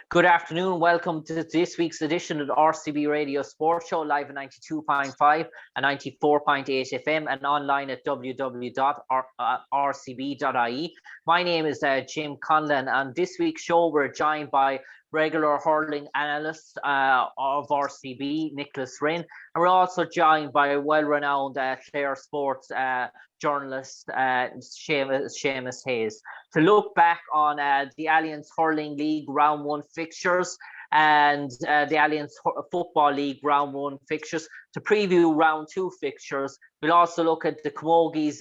Good afternoon. Welcome to this week's edition of the RCB Radio Sports Show, live at 92.5 and 94.8 FM and online at www.rcb.ie. My name is Jim Conlan, and this week's show we're joined by regular hurling analyst of RCB, Nicholas Rynne, and we're also joined by well-renowned Clare Sports journalist Seamus Hayes to look back on the Allianz Hurling League Round 1 fixtures and the Allianz Football League Round 1 fixtures, to preview Round 2 fixtures. We'll also look at the Camogie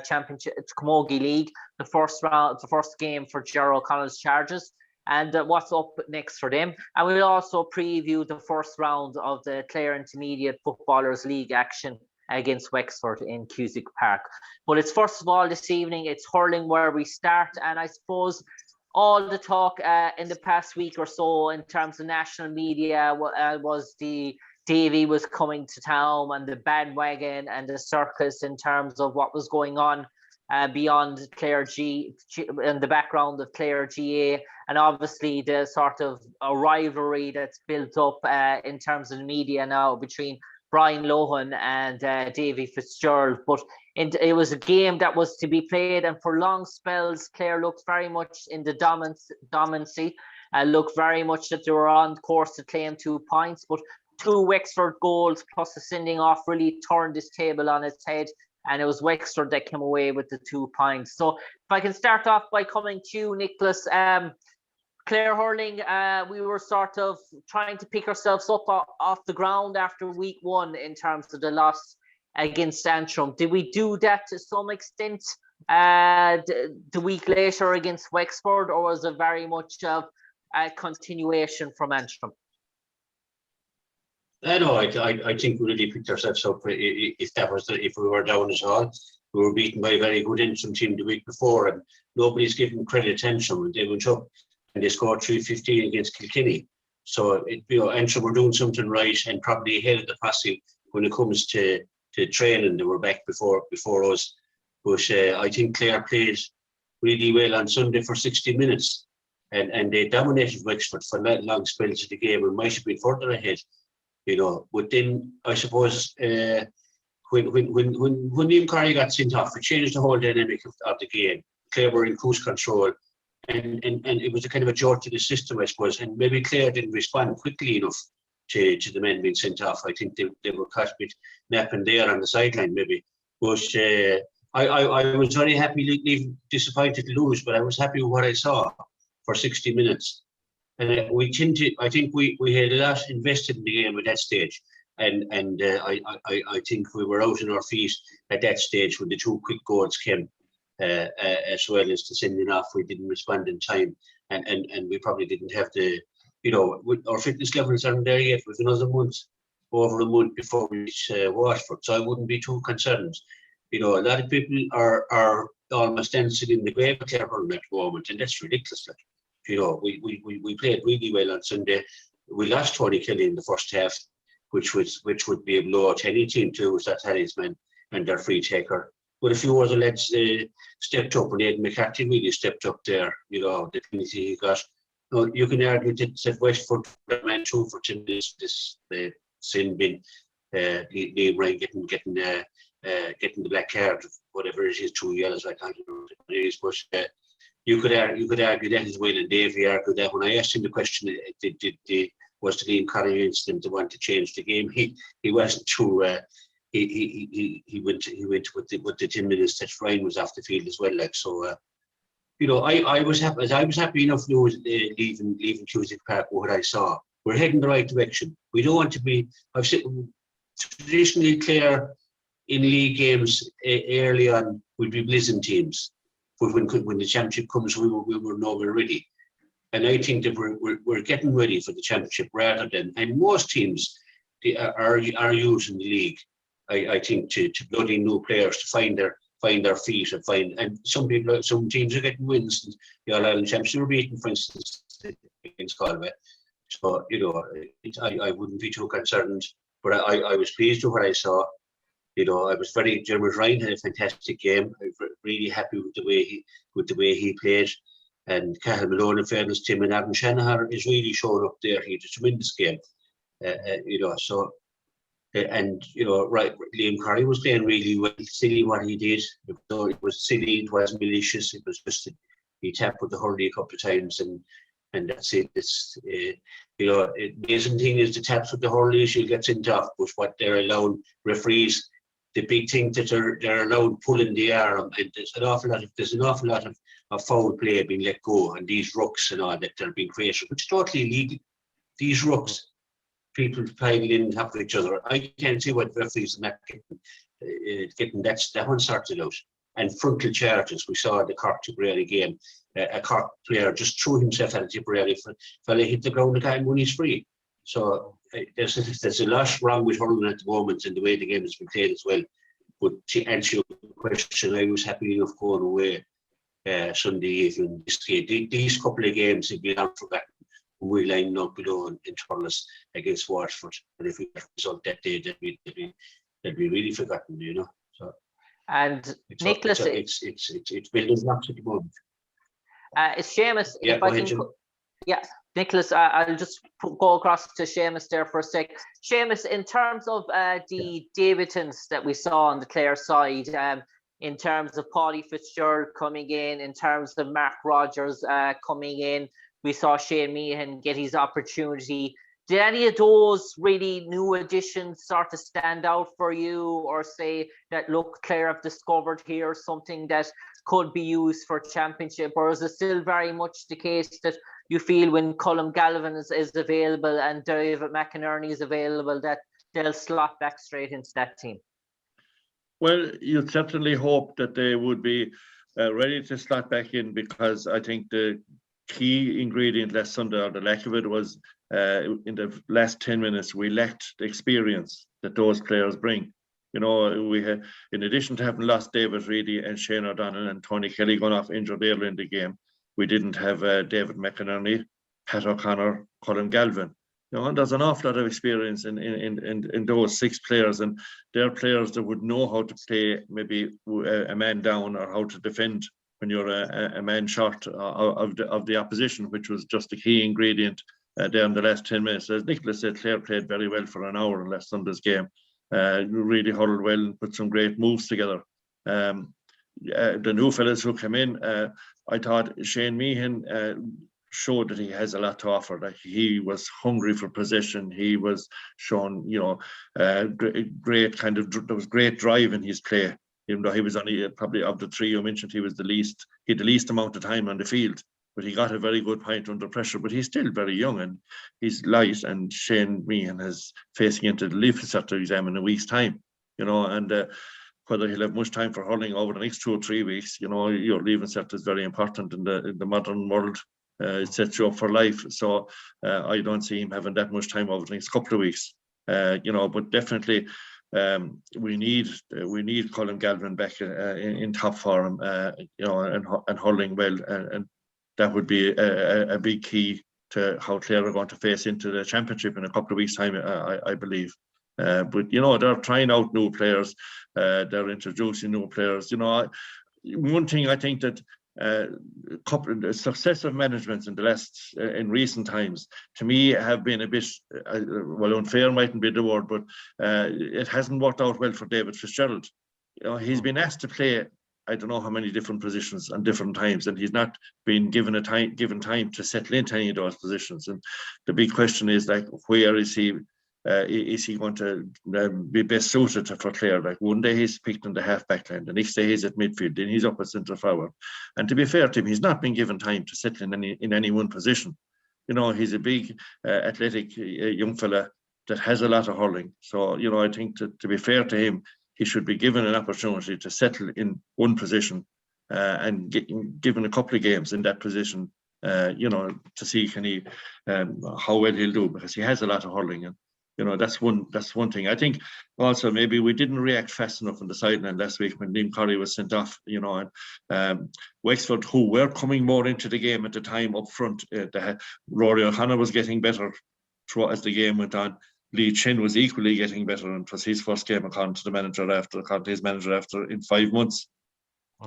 Championship, Camogie League, the first game for Gerald O'Connell's Charges, and what's up next for them. And we'll also preview the first round of the Clare Intermediate Footballers League action against Wexford in Cusack Park. But it's first of all this evening, it's hurling where we start. And I suppose all the talk in the past week or so in terms of national media was the Davy was coming to town and the bandwagon and the circus in terms of what was going on beyond Clare G in the background of Clare GA, and obviously the sort of a rivalry that's built up in terms of the media now between Brian Lohan and Davy Fitzgerald. But it was a game that was to be played, and for long spells Clare looked very much in the dominancy, looked very much that they were on course to claim 2 points, but 2 Wexford goals plus a sending off really turned this table on its head, and it was Wexford that came away with the 2 points. So if I can start off by coming to you, Nicholas, Clare hurling, we were sort of trying to pick ourselves up off the ground after week 1 in terms of the loss against Antrim. Did we do that to some extent the week later against Wexford, or was it very much of a continuation from Antrim? No, I think we really picked ourselves up. If we were down at all, we were beaten by a very good Antrim team the week before, and nobody's given credit attention when they went up and they scored 3-15 against Kilkenny. So Antrim were doing something right and probably ahead of the posse when it comes to training. They were back before us. But I think Clare played really well on Sunday for 60 minutes, and they dominated Wexford for long spells of the game and might have been further ahead. But then I suppose when Liam Curry got sent off, it changed the whole dynamic of the game. Clare were in cruise control, and it was a kind of a jolt to the system, I suppose. And maybe Clare didn't respond quickly enough to the men being sent off. I think they were caught a bit napping there on the sideline, maybe. But I was very happy, disappointed to lose, but I was happy with what I saw for 60 minutes. And I think we had a lot invested in the game at that stage, and I think we were out on our feet at that stage when the 2 quick goals came, as well as the sending off. We didn't respond in time, and we probably didn't have our fitness levels aren't there yet. With over a month before we reach Waterford, so I wouldn't be too concerned. A lot of people are almost dancing in the grave at Clare hurling at the moment, and that's ridiculous. We played really well on Sunday. We lost Tony Kelly in the first half, which would be a blow to any team to lose that talisman and their free taker. But a few other lads stepped up, and Aidan McCarthy really stepped up there. The penalty he got. You can argue that Wexford man 2 for 10 this sin bin. Liam Ryan getting the black card, whatever it is, 2 yellows. I can't remember what it is, but. You could argue that as well, and Davey argued that. When I asked him the question, was the Liam Curry incident the one to change the game? He wasn't too. He went with the 10 minutes that Ryan was off the field as well. I was happy. I was happy enough leaving Cusack Park with what I saw. We're heading the right direction. We don't want to be. I've said traditionally Clare in league games early on would be blizzing teams. But when the championship comes, we were nowhere ready. And I think that we're getting ready for the championship rather than, and most teams are using the league, I think, to blood in new players to find their feet and some teams are getting wins. The All-Ireland Championship were beaten, for instance, against Galway. So, I wouldn't be too concerned, but I was pleased with what I saw. I was Jeremy Ryan had a fantastic game. I was really happy with the way he played. And Cahill Malone, in fairness, Tim and Adam Shanahan is really showing up there. He had a tremendous game, so. And right, Liam Curry was playing really well. Silly what he did. It was silly. It wasn't malicious. It was just he tapped with the hurley a couple of times, and that's it. It's the amazing thing is the taps with the hurley. She'll get sent off, but what they're allowing referees, the big thing that they're allowed pulling the arm, and there's an awful lot of foul play being let go, and these rucks and all that they're being created, which is totally illegal. These rucks. People piling in on top of each other. I can't see what referees are not getting that one sorted out. And frontal charges. We saw the Cork Tipperary game. A Cork player just threw himself at a Tipperary fella hit the ground the time when he's free. So there's a lot wrong with hurling at the moment and the way the game has been played as well. But to answer your question, I was happy enough going away Sunday evening. These couple of games have been unforgotten. We line up below in Thurles against Waterford, and if we get a result that day, they'd be really forgotten, So, and Nicholas, it's building up at the moment. It's Seamus. Yeah, if I can, Nicholas, I'll just go across to Seamus there for a sec. Seamus, in terms of the debutants that we saw on the Clare side, in terms of Paulie Fitzgerald coming in terms of Mark Rogers coming in. We saw Shane Meehan get his opportunity. Did any of those really new additions sort of stand out for you, or say that, look, Clare have discovered here something that could be used for championship? Or is it still very much the case that you feel when Colm Galvin is available and David McInerney is available that they'll slot back straight into that team? Well, you'd certainly hope that they would be ready to slot back in, because I think the key ingredient last Sunday, or the lack of it, was in the last 10 minutes, we lacked the experience that those players bring. We had, in addition to having lost David Reedy and Shane O'Donnell and Tony Kelly going off injured early in the game, we didn't have David McInerney, Pat O'Connor, Colm Galvin. And there's an awful lot of experience in those 6 players, and they're players that would know how to play maybe a man down, or how to defend when you're a man short of the opposition, which was just a key ingredient there in the last 10 minutes. As Nicholas said, Clare played very well for an hour in last Sunday's game. Really huddled well and put some great moves together. The new fellas who came in, I thought Shane Meehan showed that he has a lot to offer. Like, he was hungry for possession. He was shown, great there was great drive in his play. Even though he was only probably of the 3 you mentioned, he had the least amount of time on the field, but he got a very good point under pressure. But he's still very young and he's light, and Shane Meehan is facing into the Leavitt Cert exam in a week's time, and whether he'll have much time for hurling over the next 2 or 3 weeks, your Leavitt Cert is very important in the modern world. It sets you up for life. So I don't see him having that much time over the next couple of weeks, but definitely. We need Colm Galvin back in top form, and hurling well, and that would be a big key to how Clare are going to face into the championship in a couple of weeks' time, I believe. But they're trying out new players, they're introducing new players. One thing I think that successive managements in recent times, to me, have been a bit unfair mightn't be the word, but it hasn't worked out well for David Fitzgerald. He's been asked to play I don't know how many different positions and different times, and he's not been given time to settle into any of those positions. And the big question is, like, where is he? Is he going to be best suited for Clare? Like, one day he's picked in the half-back line, the next day he's at midfield, then he's up at centre forward. And to be fair to him, he's not been given time to settle in any one position. He's a big, athletic young fella that has a lot of hurling. So, I think to be fair to him, he should be given an opportunity to settle in one position and given a couple of games in that position, to see how well he'll do, because he has a lot of hurling. And that's one thing. I think also maybe we didn't react fast enough on the sideline last week when Liam Curry was sent off, and Wexford, who were coming more into the game at the time up front, Rory O'Connor was getting better as the game went on. Lee Chin was equally getting better, and it was his first game according to his manager after in 5 months.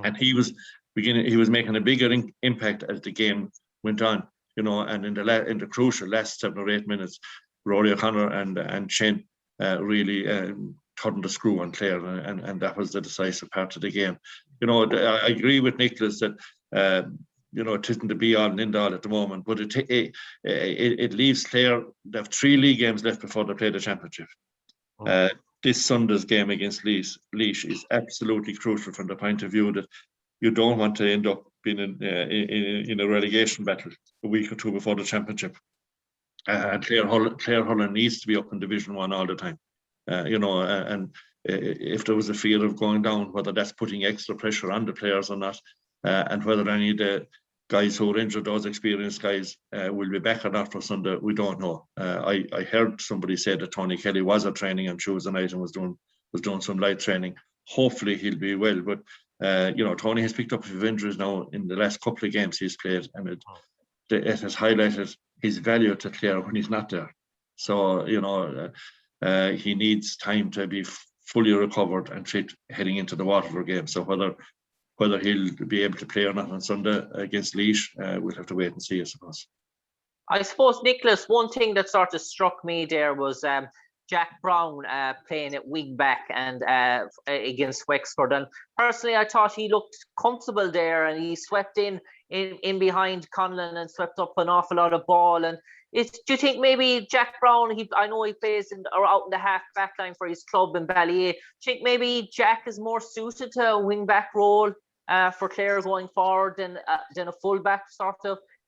And he was he was making a bigger impact as the game went on, and in the crucial last 7 or 8 minutes, Rory O'Connor and Shane really turned the screw on Clare, and that was the decisive part of the game. I agree with Nicholas that it isn't the be all and end all at the moment, but it leaves Clare. They have 3 league games left before they play the championship. This Sunday's game against Laois is absolutely crucial from the point of view that you don't want to end up being in a relegation battle a week or 2 before the championship. Clare Hurling needs to be up in Division 1 all the time. And if there was a fear of going down, whether that's putting extra pressure on the players or not, and whether any of the guys who are injured, those experienced guys, will be back or not for Sunday, we don't know. I heard somebody say that Tony Kelly was at training on Tuesday night and was doing some light training. Hopefully he'll be well, but Tony has picked up a few injuries now in the last couple of games he's played, and it has highlighted his value to Clare when he's not there. So he needs time to be fully recovered and fit heading into the Waterford game. So whether he'll be able to play or not on Sunday against Laois, we'll have to wait and see, I suppose. I suppose, Nicholas, one thing that sort of struck me there was Jack Brown playing at wing back and against Wexford. And personally, I thought he looked comfortable there, and he swept in behind Conlan and swept up an awful lot of ball. And do you think maybe Jack Brown, I know he plays out in the half back line for his club in Ballyea. Do you think maybe Jack is more suited to a wing back role for Clare going forward than a full back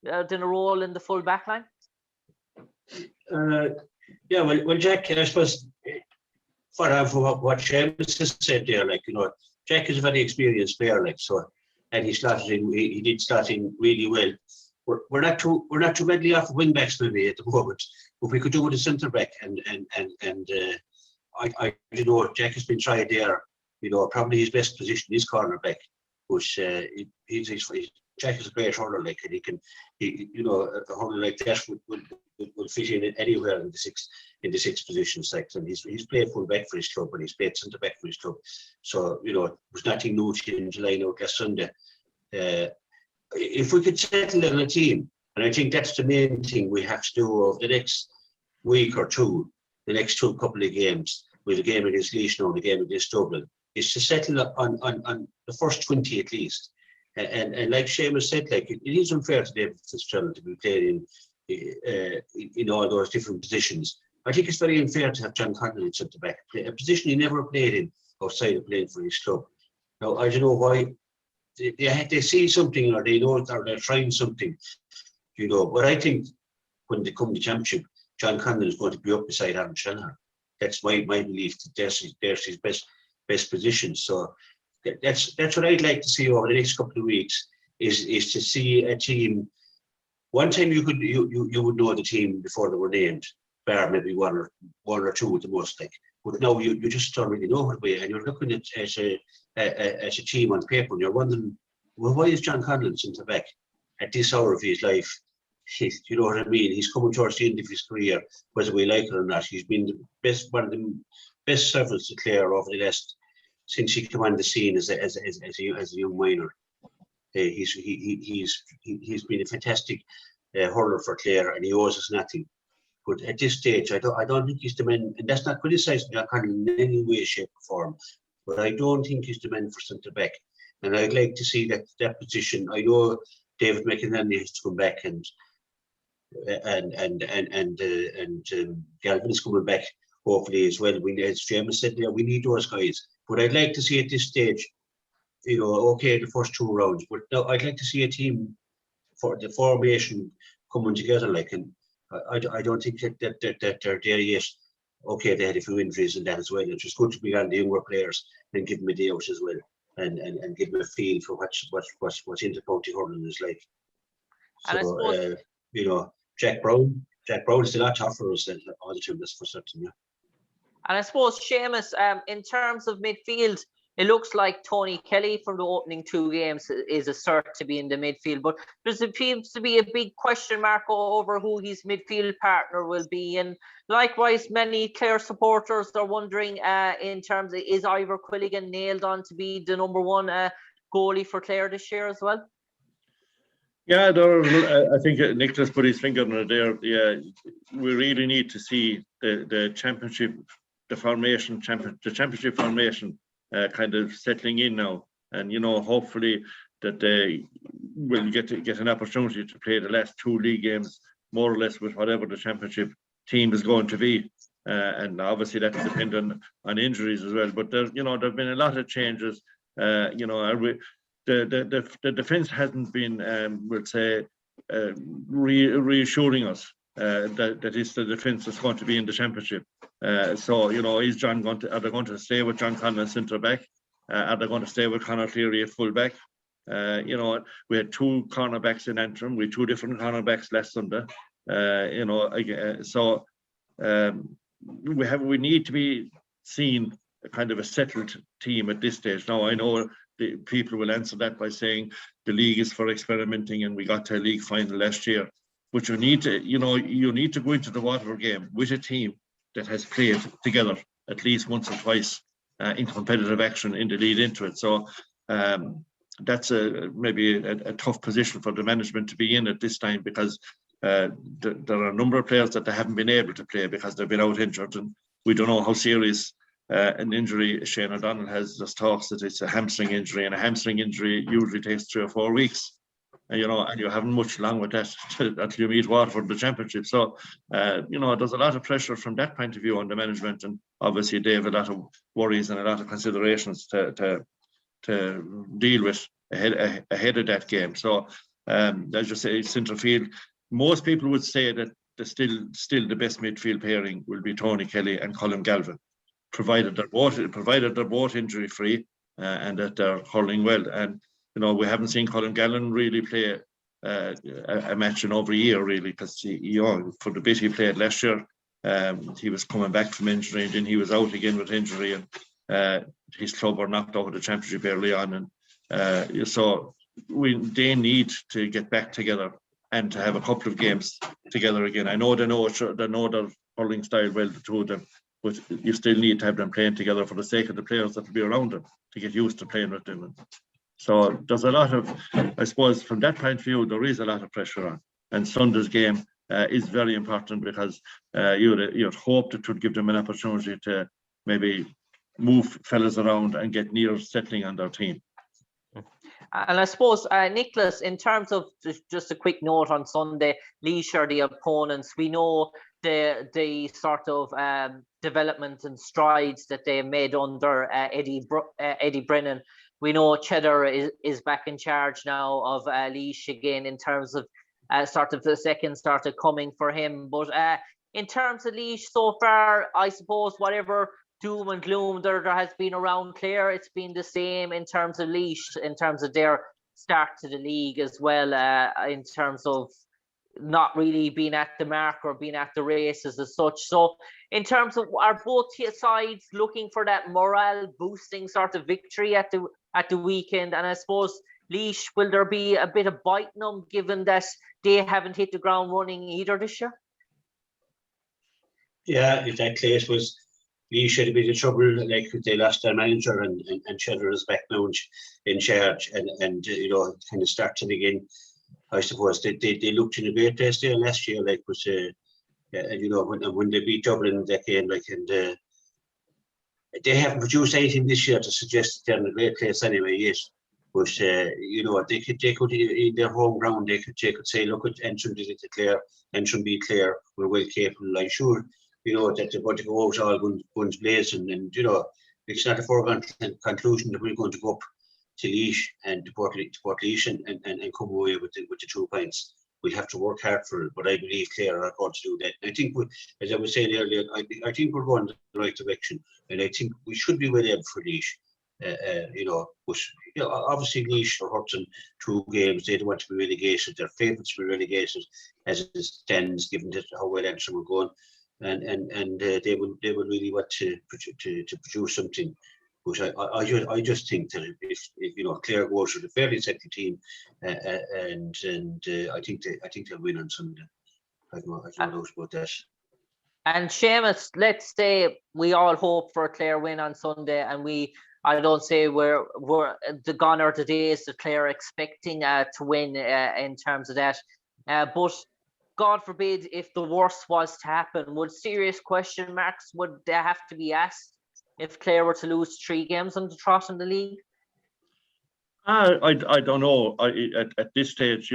than a role in the full back line? Yeah, well, Jack, I suppose, for what Seamus has said there, Jack is a very experienced player, and he did start in really well. We're not too badly off wing backs maybe at the moment, but we could do with a centre back, and I Jack has been tried there. Probably his best position is corner back, which Jack is a great hurler, and a hurler like that would fit in anywhere in the six positions, and he's played full back for his club, and he's played centre back for his club. So there's nothing new to line out last Sunday. If we could settle in a team, and I think that's the main thing we have to do over the next week or two, the next couple of games, with a game against Laois now and a game against Dublin, is to settle on the first 20 at least. And like Seamus said, it is unfair to David Fitzgerald to be played in all those different positions. I think it's very unfair to have John Conlan at centre back, a position he never played in outside of playing for his club. Now, I don't know why they see something, or they know, or they're trying something, But I think when they come to the championship, John Conlan is going to be up beside Aaron Shanahan. That's my belief. That there's his best position. So that's what I'd like to see over the next couple of weeks. Is to see a team. One time you would know the team before they were named, bar maybe one or two at the most. But now you just don't really know what way, and you're looking at a team on paper, and you're wondering, well, why is John Conlan centre back at this hour of his life? You know what I mean? He's coming towards the end of his career, whether we like it or not. He's been one of the best servants to Clare over the last, since he came on the scene as a young minor. He's been a fantastic hurler for Clare, and he owes us nothing. But at this stage, I don't think he's the man, and that's not criticising John Conlan in any way, shape, or form. But I don't think he's the man for centre back, and I'd like to see that position. I know David McInerney has to come back, and Galvin is coming back hopefully as well. As Seamus said there, we need those guys. But I'd like to see at this stage, okay, the first 2 rounds, but now I'd like to see a team for the formation coming together. And I don't think that they're there yet. Okay, they had a few injuries and that as well. It's just good to be on the younger players and give them a day out as well, and give them a feel for what's inter-county hurling is like. And so, Jack Brown is still a lot tougher for us than all the two, that's for certain. Yeah. And I suppose, Seamus, in terms of midfield, it looks like Tony Kelly from the opening 2 games is a cert to be in the midfield, but there seems to be a big question mark over who his midfield partner will be. And likewise, many Clare supporters are wondering in terms of, is Ivor Quilligan nailed on to be the number 1 goalie for Clare this year as well? Yeah, I think Nicholas put his finger on it there. Yeah, we really need to see the championship, the championship formation kind of settling in now, and hopefully that they will get an opportunity to play the last 2 league games more or less with whatever the championship team is going to be, and obviously that will depend on injuries as well. But there've been a lot of changes. The defence hasn't been, we'll say, reassuring us that it's the defence that's going to be in the championship. So is John are they going to stay with John Conlan centre back? Are they going to stay with Conor Cleary at full back? We had 2 cornerbacks in Antrim. We had 2 different cornerbacks last Sunday. So we need to be seen a kind of a settled team at this stage. Now I know the people will answer that by saying the league is for experimenting and we got to a league final last year. But you need to go into the Waterford game with a team that has played together at least once or twice in competitive action in the lead into it. So that's maybe a tough position for the management to be in at this time, because there are a number of players that they haven't been able to play because they've been out injured, and we don't know how serious an injury Shane O'Donnell has. Just talks that it's a hamstring injury, and a hamstring injury usually takes 3 or 4 weeks. And you haven't much long with that until you meet Waterford in the championship. So, there's a lot of pressure from that point of view on the management, and obviously they have a lot of worries and a lot of considerations to deal with ahead of that game. So, as you say, centre field, most people would say that still the best midfield pairing will be Tony Kelly and Colin Galvin, provided they're both injury free and that they're hurling well. And we haven't seen Colin Gallen really play a match in over a year, really, because for the bit he played last year, he was coming back from injury, and then he was out again with injury, and his club were knocked out of the championship early on, and so they need to get back together and to have a couple of games together again. I know they know their hurling style well, the 2 of them, but you still need to have them playing together for the sake of the players that will be around them, to get used to playing with them. So there's a lot of, I suppose, from that point of view, there is a lot of pressure on. And Sunday's game is very important, because you'd hope that it would give them an opportunity to maybe move fellas around and get near settling on their team. And I suppose, Nicholas, in terms of just a quick note on Sunday, Laois are the opponents. We know the sort of development and strides that they have made under Eddie Brennan. We know Cheddar is back in charge now of Laois again, in terms of sort of the second started coming for him. But in terms of Laois so far, I suppose whatever doom and gloom there has been around Clare, it's been the same in terms of Laois, in terms of their start to the league as well, in terms of not really being at the mark or being at the races as such. So in terms of, are both sides looking for that morale boosting sort of victory at the weekend? And I suppose, Laois, will there be a bit of biting them, given that they haven't hit the ground running either this year? Yeah, exactly. I suppose Laois should have been in trouble, like they lost their manager, and Cheddar is back now in charge, and kind of starting again. I suppose they looked in a great place there last year, like, was when they beat Dublin that game, like, and they haven't produced anything this year to suggest that they're in a great place anyway yet. But they could in their home ground, they could say, look, at Antrim did it to Clare, Antrim beat Clare, we're well capable. I'm sure that they're going to go out all guns blazing, and it's not a foregone conclusion that we're going to go up to Laois and to Portlaoise and come away with the 2 points. We'll have to work hard for it, but I believe Clare are going to do that. And I think, as I was saying earlier, I think we're going in the right direction, and I think we should be well able for Laois. But obviously Laois are hurting 2 games. They don't want to be relegated. They're favourites to be relegated as it stands, given how well Antrim are going, and they will really want to produce something. But I just think that if Clare goes with a fairly settled team, and I think they'll win on Sunday. I don't know about that. And Seamus, let's say we all hope for a Clare win on Sunday, and we I don't say we're gone are the days that Clare are expecting to win in terms of that. But God forbid if the worst was to happen, would serious question marks would they have to be asked if Clare were to lose 3 games on the trot in the league? I don't know. At this stage,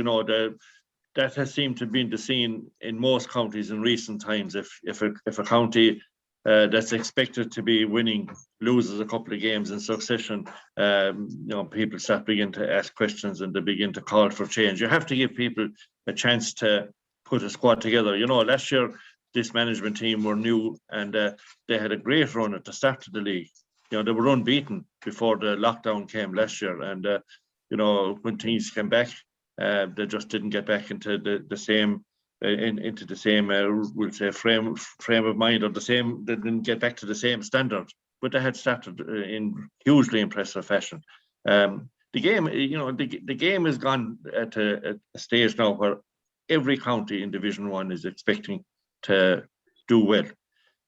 that has seemed to be the scene in most counties in recent times. If a county that's expected to be winning loses a couple of games in succession, people start begin to ask questions and they begin to call for change. You have to give people a chance to put a squad together. Last year this management team were new and they had a great run at the start of the league. They were unbeaten before the lockdown came last year, and when things came back, they just didn't get back into the same into the same we'll say frame of mind, or they didn't get back to the same standard, but they had started in hugely impressive fashion. The game, the game has gone at a stage now where every county in Division 1 is expecting to do well,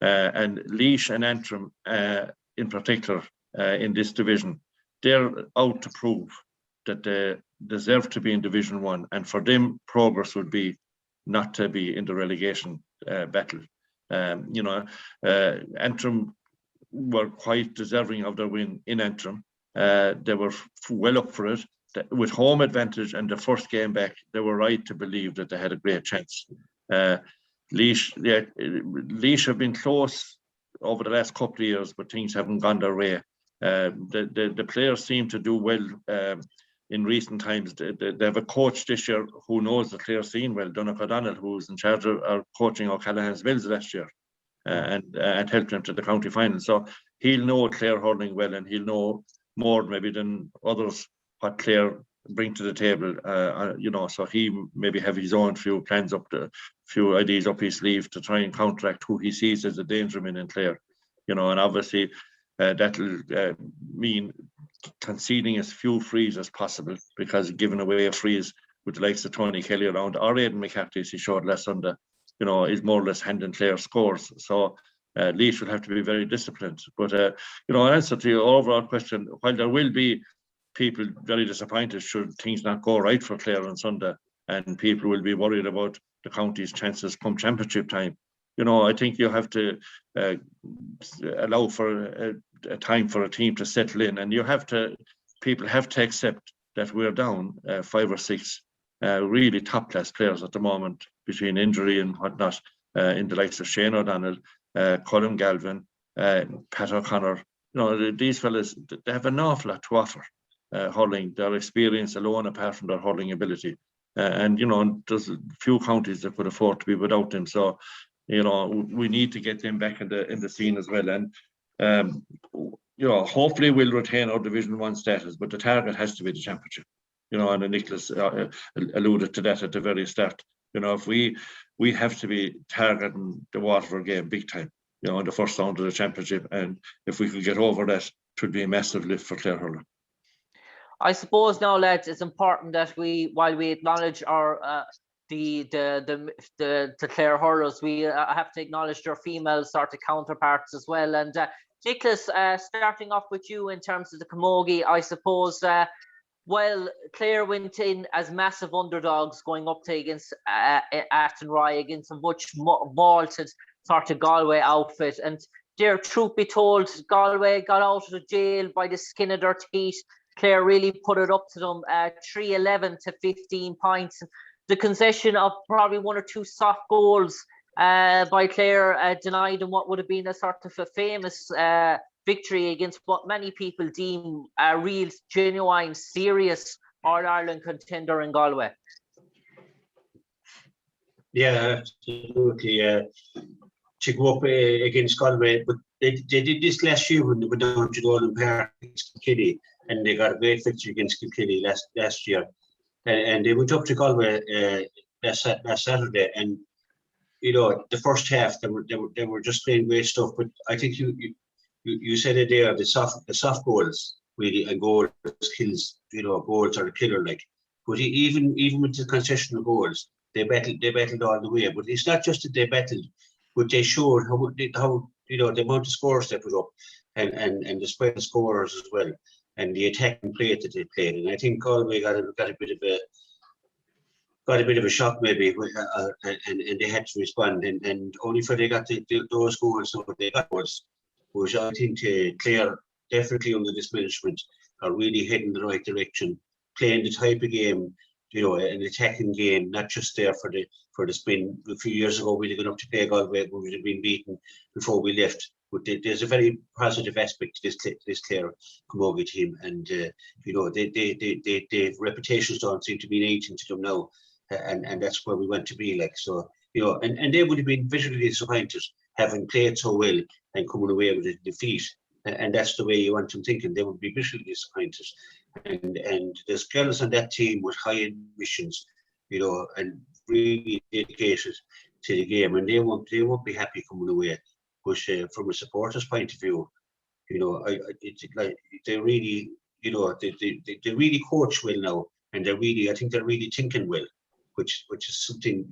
and Laois and Antrim in particular in this division, they're out to prove that they deserve to be in Division 1, and for them progress would be not to be in the relegation battle. Antrim were quite deserving of their win in Antrim. They were well up for it. With home advantage and the first game back, they were right to believe that they had a great chance. Laois have been close over the last couple of years, but things haven't gone their way. The players seem to do well in recent times. They have a coach this year who knows the Clare scene well, Donnacha O'Donnell, who was in charge of coaching O'Callaghan's Mills last year and helped them to the county final. So he'll know Clare hurling well, and he'll know more maybe than others what Clare bring to the table. So he maybe have his own few plans few ideas up his sleeve to try and counteract who he sees as a danger man in Clare. And obviously that'll mean conceding as few frees as possible, because giving away a freeze with the likes of Tony Kelly around, or Aidan McCarthy, as he showed last Sunday, is more or less handing Clare scores. So Laois will have to be very disciplined. But in answer to your overall question, while there will be people very disappointed should things not go right for Clare on Sunday, and people will be worried about the county's chances come championship time, I think you have to allow for a time for a team to settle in, and people have to accept that we're down 5 or 6 really top class players at the moment, between injury and whatnot, in the likes of Shane O'Donnell, Colin Galvin, Pat O'Connor. These fellas, they have an awful lot to offer hurling. Their experience alone, apart from their hurling ability, and there's a few counties that could afford to be without them. So we need to get them back in the scene as well. And hopefully we'll retain our Division 1 status, but the target has to be the championship. And Nicholas alluded to that at the very start. If we have to be targeting the Waterford game big time, in the first round of the championship, and if we could get over that, it would be a massive lift for Clare hurling. I suppose now, lads, it's important that while we acknowledge our the Clare hurlers, we have to acknowledge their female sort of counterparts as well. And Nicholas, starting off with you in terms of the camogie, I suppose. Clare went in as massive underdogs going up to against Athenry, against a much vaulted sort of Galway outfit. And there, truth be told, Galway got out of the jail by the skin of their teeth. Clare really put it up to them, 3-11 to 15 points. The concession of probably 1 or 2 soft goals by Clare denied them what would have been a sort of a famous victory against what many people deem a real, genuine, serious All-Ireland contender in Galway. Yeah, absolutely. To go up against Galway, but they did this last year when they went down to Golden Park against Kilkenny, and they got a great victory against Kilkenny last year. And they went up to Galway last Saturday, and the first half they were just playing great stuff. But I think you said it there, the soft goals really, and goals kills, goals are the killer like. But even with the concessional goals, they battled all the way. But it's not just that they battled, but they showed how the amount of scores they put up. and the spread of scorers as well, and the attacking play that they played. And I think Galway got a bit of a shock maybe, and they had to respond. And only for they got those goals, so what they got was I think Clare definitely under this management are really heading in the right direction, playing the type of game, an attacking game, not just there for the spin. A few years ago, we'd have gone up to play Galway, we would have been beaten before we left. But there's a very positive aspect to this Clare camogie team, and their reputations don't seem to mean anything to them now, and that's where we want to be. Like, so, and they would have been visually disappointed having played so well and coming away with a defeat. And that's the way you want them thinking. They would be visually disappointed. And there's girls on that team with high ambitions, and really dedicated to the game, and they won't be happy coming away. But from a supporter's point of view, it's like they really, they really coach well now, and I think they're really thinking well, which is something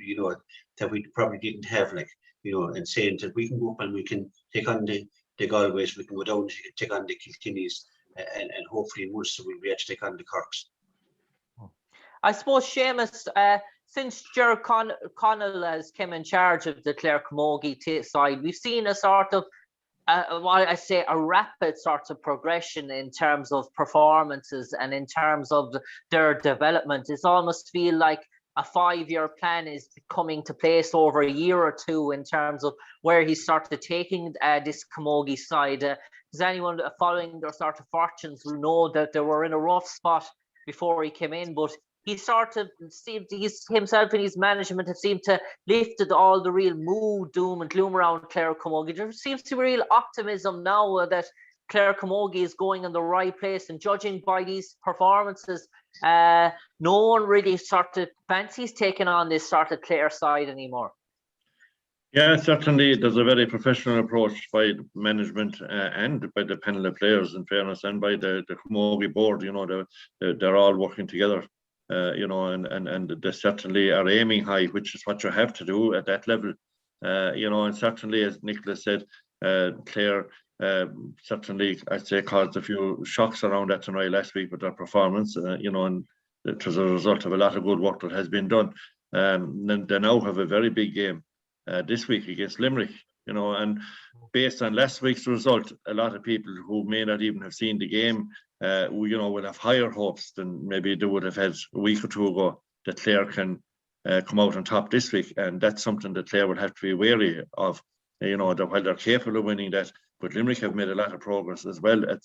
that we probably didn't have, like, and saying that we can go up and we can take on the Galways, we can go down and take on the Kilkennies, and hopefully in Munster we'll be able to take on the Corks. I suppose, Seamus, since Ger Conlan has come in charge of the Clare camogie side, we've seen a sort of, a rapid sort of progression in terms of performances and in terms of their development. It's almost feel like a 5-year plan is coming to place over a year or two in terms of where he started taking this camogie side. Does anyone following their sort of fortunes will know that they were in a rough spot before he came in, but he sort of seemed, himself and his management have seemed to lifted all the real mood, doom and gloom around Clare camogie. There seems to be real optimism now that Clare camogie is going in the right place, and judging by these performances, no one really sort of fancies taking on this sort of Clare side anymore. Yeah, certainly there's a very professional approach by management and by the panel of players, in fairness, and by the camogie board. They're all working together, and they certainly are aiming high, which is what you have to do at that level. And certainly, as Nicholas said, Clare certainly, I'd say, caused a few shocks around that tonight last week with their performance, and it was a result of a lot of good work that has been done. And they now have a very big game this week against Limerick, and based on last week's result, a lot of people who may not even have seen the game, will have higher hopes than maybe they would have had a week or two ago, that Clare can come out on top this week. And that's something that Clare will have to be wary of, that while they're capable of winning that, but Limerick have made a lot of progress as well at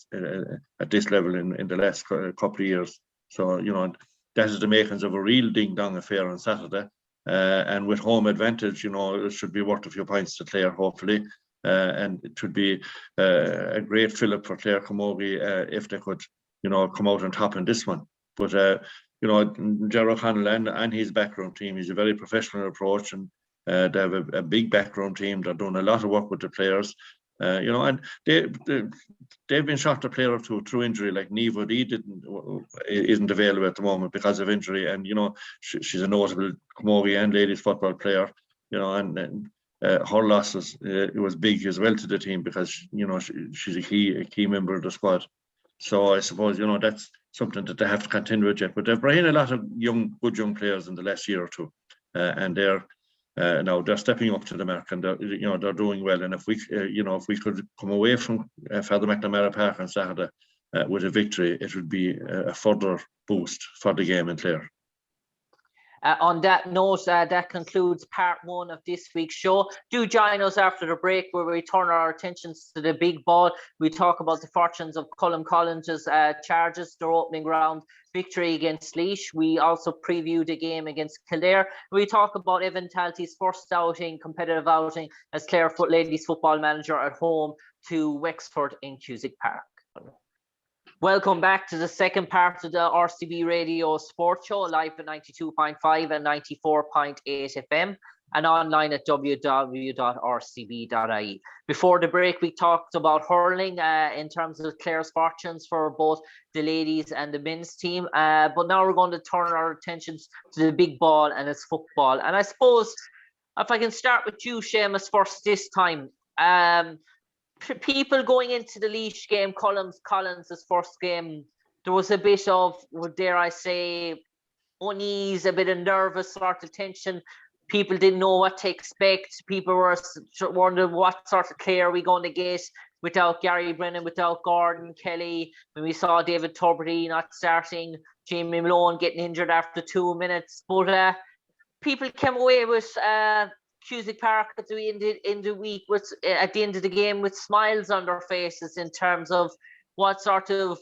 this level in the last couple of years. So, that is the makings of a real ding-dong affair on Saturday. And with home advantage, it should be worth a few points to Clare, hopefully. And it should be a great fill-up for Clare camogie if they could, come out on top in this one. But, Ger Conlan and his background team is a very professional approach, and they have a big background team. They're doing a lot of work with the players. And they've been short a player or two through injury, like Niamh O'Dea isn't available at the moment because of injury, and she's a notable camogie and ladies football player, and her losses it was big as well to the team, because she's a key member of the squad. So I suppose that's something that they have to continue with yet. But they've brought in a lot of good young players in the last year or two, and they're now they're stepping up to the mark, and they're doing well. And if we could come away from Father McNamara Park on Saturday with a victory, it would be a further boost for the game in Clare. On that note, that concludes part 1 of this week's show. Do join us after the break, where we turn our attentions to the big ball. We talk about the fortunes of Cullen Collins's Chargers, their opening round victory against Laois. We also preview the game against Kildare. We talk about Evan Talty's first competitive outing as Clare ladies football manager at home to Wexford in Cusack Park. Welcome back to the second part of the RCB Radio Sports Show, live at 92.5 and 94.8 FM and online at www.rcb.ie. Before the break, we talked about hurling in terms of Clare's fortunes for both the ladies and the men's team. But now we're going to turn our attentions to the big ball and its football. And I suppose if I can start with you, Seamus, first this time. people going into the Laois game, Collins' first game, there was a bit of, dare I say, unease, a bit of nervous sort of tension. People didn't know what to expect. People were wondering what sort of Clare are we going to get without Gary Brennan, without Gordon Kelly. When we saw David Tubridy not starting, Jamie Malone getting injured after 2 minutes. But people came away with Cusack Park at the end of the week, with at the end of the game, with smiles on their faces in terms of what sort of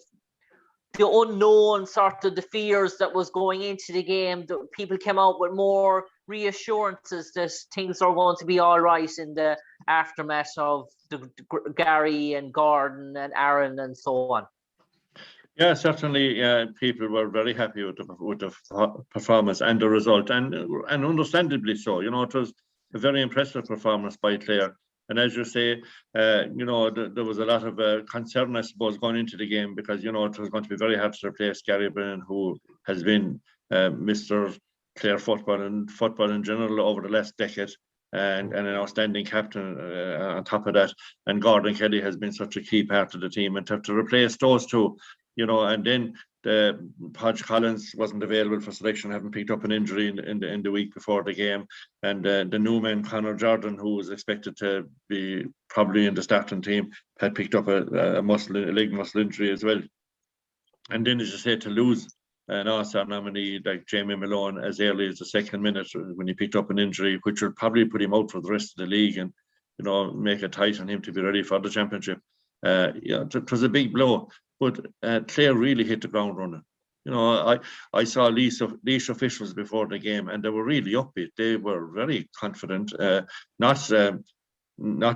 the unknown, sort of the fears that was going into the game. The people came out with more reassurances that things are going to be all right in the aftermath of the Gary and Gordon and Aaron and so on. Yeah, certainly. People were very happy with the performance and the result, and understandably so. You know, it was a very impressive performance by Clare. And as you say, you know, there was a lot of concern, I suppose, going into the game, because, you know, it was going to be very hard to replace Gary Brennan, who has been Mr. Clare football and football in general over the last decade, and an outstanding captain on top of that. And Gordon Kelly has been such a key part of the team, and to replace those two, you know, and then Podge Collins wasn't available for selection, having picked up an injury in the week before the game, and the new man Conor Jordan, who was expected to be probably in the starting team, had picked up a leg muscle injury as well. And then, as you say, to lose an All-Star nominee like Jamie Malone as early as the second minute when he picked up an injury, which would probably put him out for the rest of the league, and, you know, make it tight on him to be ready for the championship. Yeah, it was a big blow. But Clare really hit the ground running. You know, I saw Laois officials before the game, and they were really upbeat. They were very confident, not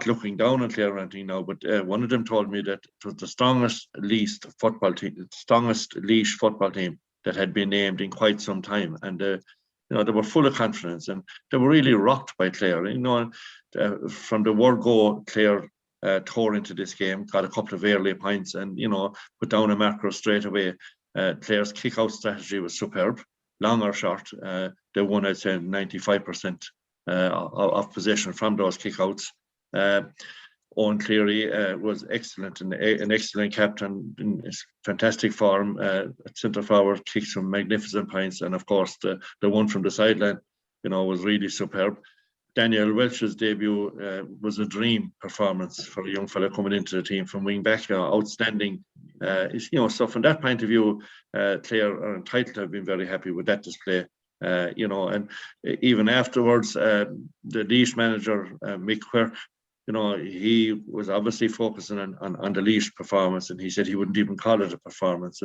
looking down on Clare or anything now. But one of them told me that it was the strongest Laois football team that had been named in quite some time, and you know, they were full of confidence, and they were really rocked by Clare. You know, from the word go, Clare tore into this game, got a couple of early points, and, you know, put down a marker straight away. Clare's kick-out strategy was superb, long or short. They won, I'd say, 95% of possession from those kick-outs. Owen Cleary was excellent, and an excellent captain, in fantastic form. Centre forward kicked some magnificent points, and of course the one from the sideline, you know, was really superb. Daniel Welch's debut was a dream performance for a young fella coming into the team from wing back. Outstanding. You know, so from that point of view, Clare are entitled to have been very happy with that display. You know, and even afterwards, the Laois manager, Mick Quirk, you know, he was obviously focusing on the Laois performance, and he said he wouldn't even call it a performance.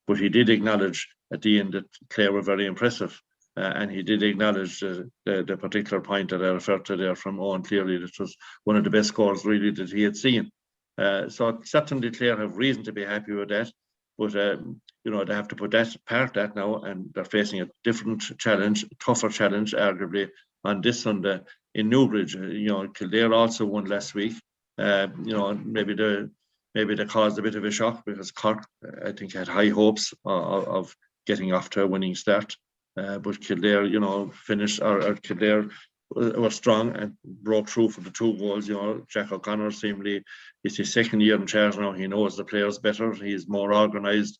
But he did acknowledge at the end that Clare were very impressive. And he did acknowledge the particular point that I referred to there from Owen Cleary, that was one of the best scores really that he had seen. So certainly Clare have reason to be happy with that, but you know, they have to put that now, and they're facing a different challenge, tougher challenge, arguably, on this Sunday in Newbridge. You know, Kildare also won last week. You know, maybe they caused a bit of a shock, because Cork, I think, had high hopes of getting off to a winning start. But Kildare, you know, Kildare was strong and broke through for the 2 goals. You know, Jack O'Connor seemingly, it's his second year in charge now. He knows the players better. He's more organised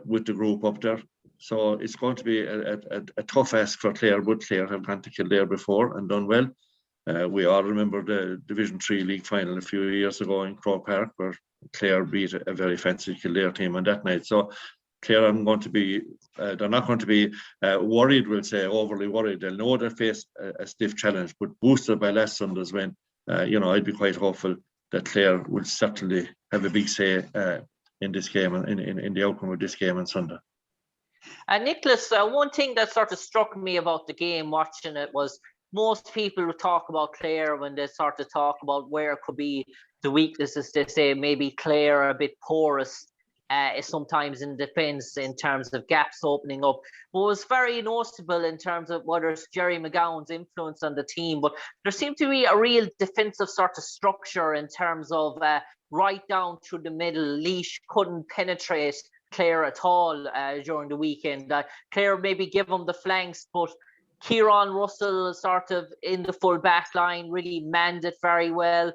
with the group up there. So it's going to be a tough ask for Clare, but Clare have gone to Kildare before and done well. We all remember the Division 3 league final a few years ago in Croke Park, where Clare beat a very fancy Kildare team on that night. So Clare are going to be, they're not going to be worried, we'll say, overly worried. They'll know they face a stiff challenge, but boosted by last Sunday's win, you know, I'd be quite hopeful that Clare will certainly have a big say in this game, in the outcome of this game on Sunday. Nicholas, one thing that sort of struck me about the game watching it was most people would talk about Clare when they sort of talk about where could be the weaknesses. They say maybe Clare are a bit porous sometimes in defence in terms of gaps opening up. What was very noticeable in terms of whether it's Jerry McGowan's influence on the team, but there seemed to be a real defensive sort of structure in terms of right down through the middle. Laois couldn't penetrate Clare at all during the weekend. Clare maybe give them the flanks, but Kieran Russell sort of in the full back line really manned it very well.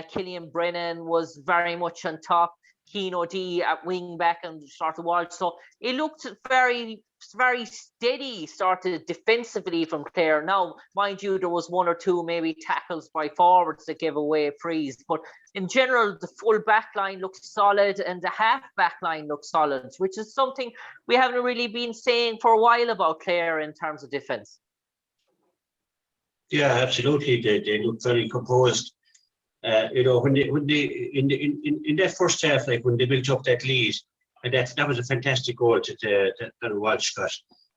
Killian Brennan was very much on top. Keane O'Dea at wing back and sort of wall. So it looked very, very steady, started defensively from Clare. Now, mind you, there was one or two maybe tackles by forwards that gave away frees. But in general, the full back line looked solid and the half back line looked solid, which is something we haven't really been saying for a while about Clare in terms of defence. Yeah, absolutely. They look very composed. You know, when they in that first half, like when they built up that lead, and that was a fantastic goal that Walsh got,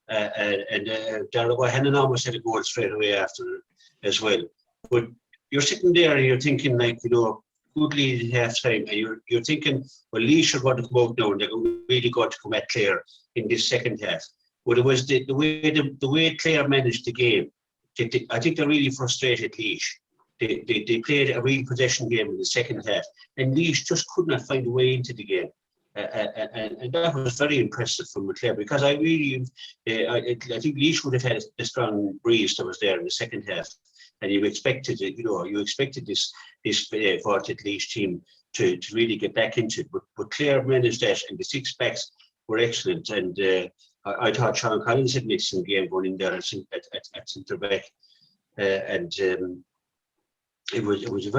and Laois Hannon almost had a goal straight away after as well. But you're sitting there and you're thinking, like, you know, good lead at half time, and you're thinking, well, Laois are going to come out now and they're really going to come at Clare in this second half. But it was the way Clare managed the game. I think they really frustrated Laois. They played a real possession game in the second half, and Laois just could not find a way into the game. And that was very impressive from Clare, because I think Laois would have had a strong breeze that was there in the second half, and you expected this Fortet Laois team to really get back into it. But Clare managed that, and the six backs were excellent. And I thought Sean Collins had an excellent game going in there at centre back, and it was a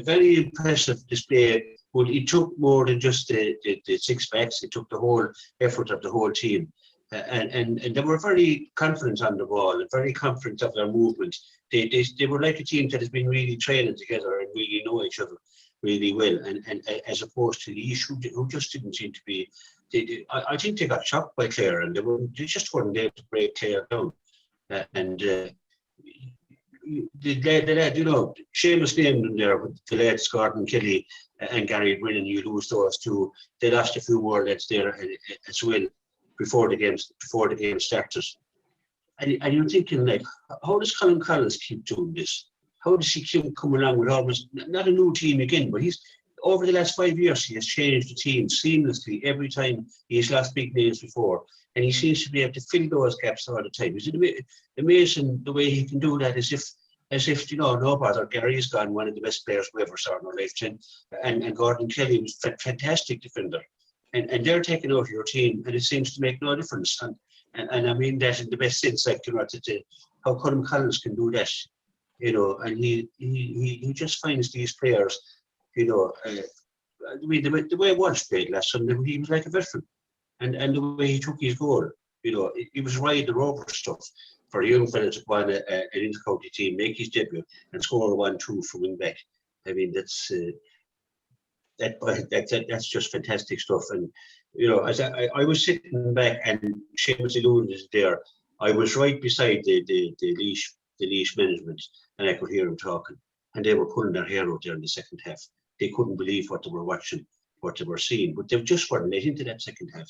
very impressive display. But it took more than just the six backs. It took the whole effort of the whole team, and they were very confident on the ball and very confident of their movement. They were like a team that has been really training together and really know each other really well. And as opposed to Laois, who just didn't seem to be. I think they got shocked by Clare, and they just weren't able to break Clare down. Seamus named them there with the lads Gordon Kelly and Gary Brennan. You lose those two. They lost a few more lads there as well before the game started. And you're thinking, like, how does Colin Collins keep doing this? How does he keep coming along with almost not a new team again, but he's over the last 5 years he has changed the team seamlessly every time he has lost big names before, and he seems to be able to fill those gaps all the time. It's amazing the way he can do that, as if no bother. Gary's gone, one of the best players we ever saw in our lifetime, and Gordon Kelly was a fantastic defender, and they're taking over your team, and it seems to make no difference. And I mean that in the best sense, like, how Colin Collins can do that, and he just finds these players. The way Walsh played last Sunday, he was like a veteran, and the way he took his goal, he was riding the rubber stuff for a young fella to go on an inter-county team, make his debut, and score 1-2 from wing back. I mean, that's just fantastic stuff. And as I was sitting back, and Seamus alluded is there, I was right beside the Laois management, and I could hear them talking, and they were pulling their hair out there in the second half. They couldn't believe what they were watching, what they were seeing, but they just weren't let into that second half.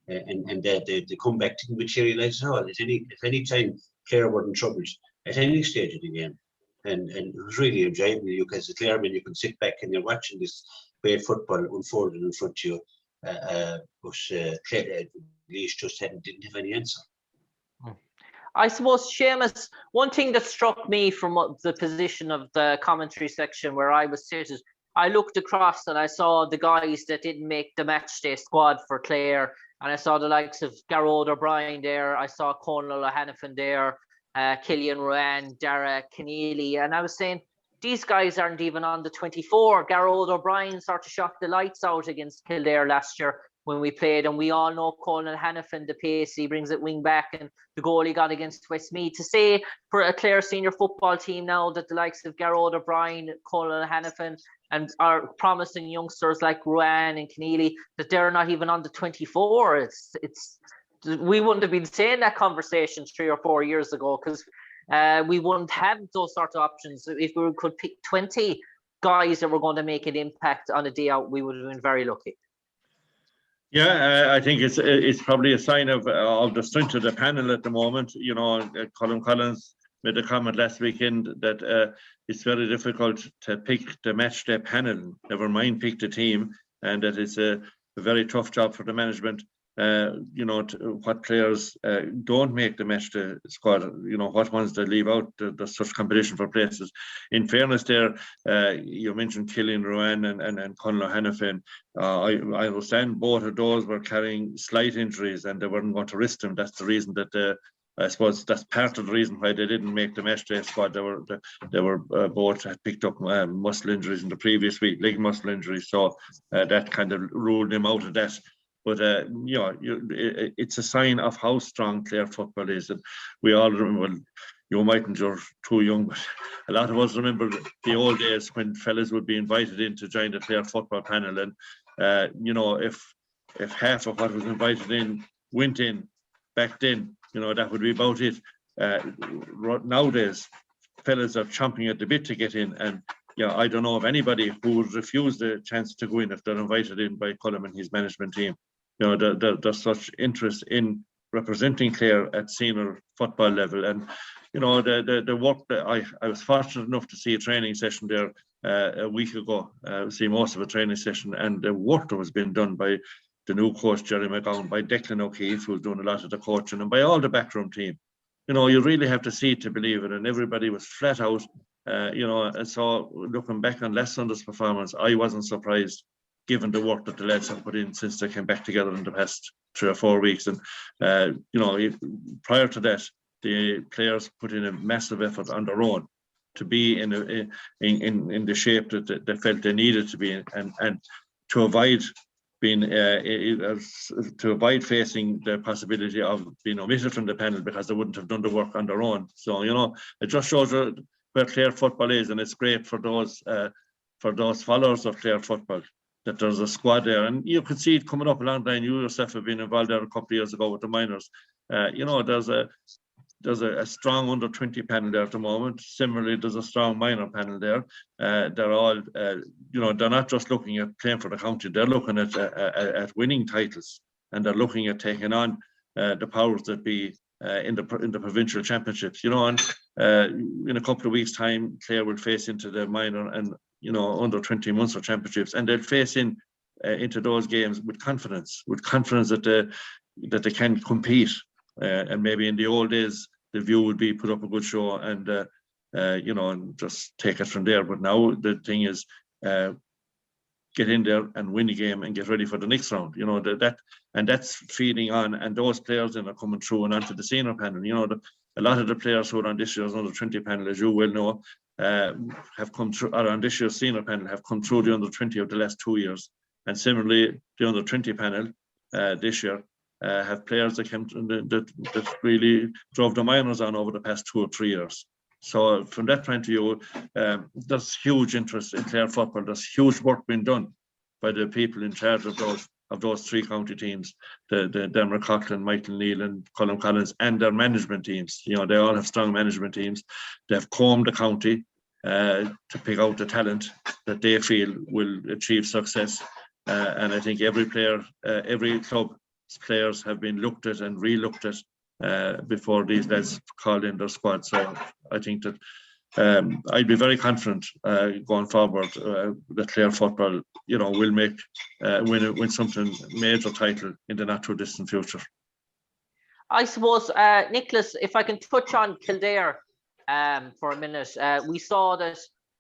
And the comeback didn't materialise at all. At any time, Clare were in trouble at any stage of the game. And it was really enjoyable. You as a Clareman, you can sit back and you're watching this great football unfolding in front of you. But Laois just didn't have any answer. I suppose, Seamus, one thing that struck me from the position of the commentary section where I was seated, I looked across and I saw the guys that didn't make the matchday squad for Clare, and I saw the likes of Garrod O'Brien there. I saw Conal O'Hanifin there, Killian Rynne, Dara Keneally, and I was saying, these guys aren't even on the 24. Garrod O'Brien sort of shot the lights out against Kildare last year when we played, and we all know Conal O'Hanifin, the pace, he brings it wing back, and the goal he got against Westmeath. To say for a Clare senior football team now that the likes of Garrod O'Brien, Conal O'Hanifin, and our promising youngsters like Ruan and Keneally, that they're not even on the 24. We wouldn't have been saying that conversation 3 or 4 years ago, because we wouldn't have those sort of options. If we could pick 20 guys that were going to make an impact on a day out, we would have been very lucky. Yeah, I think it's probably a sign of the strength of the panel at the moment. Colin Collins made a comment last weekend that it's very difficult to pick the match day panel, never mind pick the team, and that it's a very tough job for the management. what players don't make the match day squad, what ones they leave out. There's such competition for places. In fairness there, you mentioned Killian Rowan and Conor Hannafin. I understand both of those were carrying slight injuries and they weren't going to risk them. That's the reason that I suppose that's part of the reason why they didn't make the match day squad. They were both had picked up muscle injuries in the previous week, leg muscle injuries, so that kind of ruled them out of that. But it's a sign of how strong Clare football is, and we all remember. You mightn't, you're too young, but a lot of us remember the old days when fellas would be invited in to join the Clare football panel, and if half of what was invited in went in back then, that would be about it. Nowadays, fellas are chomping at the bit to get in, and I don't know of anybody who would refuse the chance to go in if they're invited in by Cullum and his management team. There's such interest in representing Clare at senior football level, and the work that I was fortunate enough to see a training session there a week ago. See most of a training session, and the work that was being done by the new coach Jerry McGowan, by Declan O'Keefe, who's doing a lot of the coaching, and by all the backroom team. You really have to see it to believe it, and everybody was flat out. And so looking back on last Sunday's performance, I wasn't surprised, given the work that the lads have put in since they came back together in the past 3 or 4 weeks. And prior to that, the players put in a massive effort on their own to be in the shape that they felt they needed to be in, and to avoid being to avoid facing the possibility of being omitted from the panel because they wouldn't have done the work on their own. So it just shows where Clare football is, and it's great for those followers of Clare football that there's a squad there, and you could see it coming up along the line. You yourself have been involved there a couple of years ago with the minors. There's a strong under 20 panel there at the moment. Similarly, there's a strong minor panel there. They're all, they're not just looking at playing for the county. They're looking at winning titles, and they're looking at taking on the powers that be in the provincial championships. And in a couple of weeks' time, Clare will face into the minor and under 20 Munster championships, and they'll face into those games with confidence that they can compete. And maybe in the old days, the view would be put up a good show and and just take it from there. But now the thing is, get in there and win the game and get ready for the next round. And that's feeding on, and those players then are coming through and onto the senior panel. A lot of the players who are on this year's under 20 panel, as you well know, have come through, or on this year's senior panel, have come through the under 20 of the last 2 years. And similarly, the under 20 panel this year have players that really drove the minors on over the past 2 or 3 years. So from that point of view, there's huge interest in Clare football. There's huge work being done by the people in charge of those 3 county teams, the Dermot Coughlin, Michael Neal and Colin Collins, and their management teams. They all have strong management teams. They've combed the county to pick out the talent that they feel will achieve success. And I think every player, every club's players have been looked at and re-looked at before these lads called in their squad. So I think that I'd be very confident going forward that Clare football, will make win something major title in the not too distant future. I suppose, Nicholas, if I can touch on Kildare for a minute, we saw that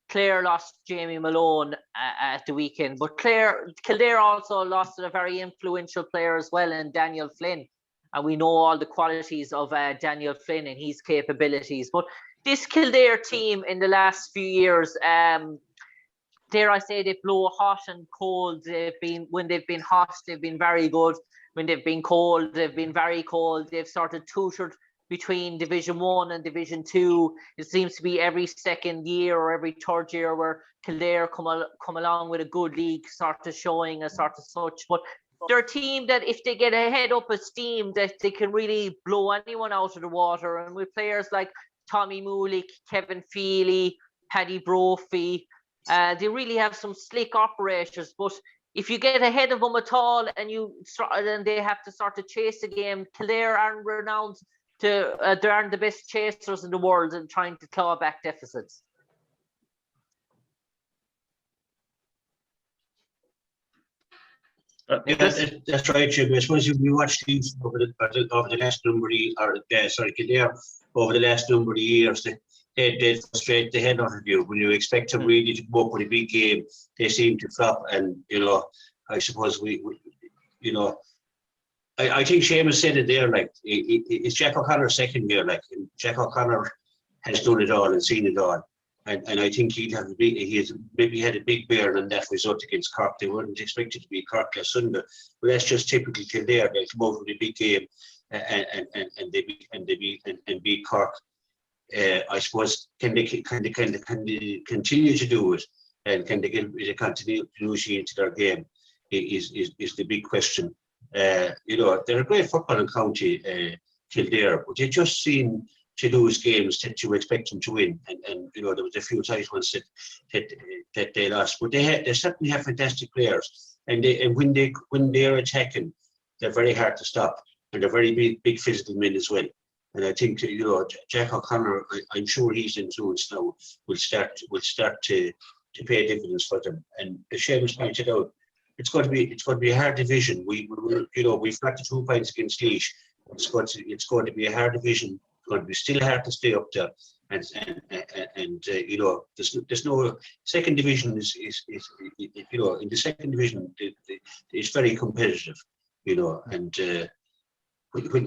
Clare lost Jamie Malone at the weekend, but Kildare also lost a very influential player as well in Daniel Flynn. And we know all the qualities of Daniel Flynn and his capabilities. But this Kildare team in the last few years, dare I say, they blow hot and cold. When they've been hot, they've been very good. When they've been cold, they've been very cold. They've sort of tutored between Division 1 and Division 2. It seems to be every second year or every third year where Kildare come along with a good league, sort of showing a sort of such. But they're a team that if they get a head up of steam, that they can really blow anyone out of the water. And with players like Tommy Mulick, Kevin Feely, Paddy Brophy, they really have some slick operators. But if you get ahead of them at all and they have to sort of chase the game, Kildare aren't renowned they aren't the best chasers in the world and trying to claw back deficits. That's right, Jim. I suppose if we watched these over the last number of Kildare over the last number of years, they frustrate the head out of you. When you expect them really to come up with a big game, they seem to flop. And I suppose I think Seamus said it there. Like it's Jack O'Connor's second year. Like Jack O'Connor has done it all and seen it all. And I think he has maybe had a big bear on that result against Cork. They weren't expected to beat Cork last Sunday, but that's just typical Kildare. They'll come out with a big game and they beat Cork. I suppose can they continue to do it, and can they get a continuity into their game? Is the big question. They're a great footballing county, Kildare, but they just seem to lose games that you expect them to win, and there was a few times once that they lost, but they certainly have fantastic players, and when they're attacking, they're very hard to stop, and they're very big physical men as well. And I think Jack O'Connor, I'm sure his influence now will start to pay dividends for them. And as Seamus pointed out, it's going to be a hard division. We've got the 2 points against Laois. It's going to be a hard division. It's going to be still hard to stay up there, and there's no second division is in the second division it's very competitive, and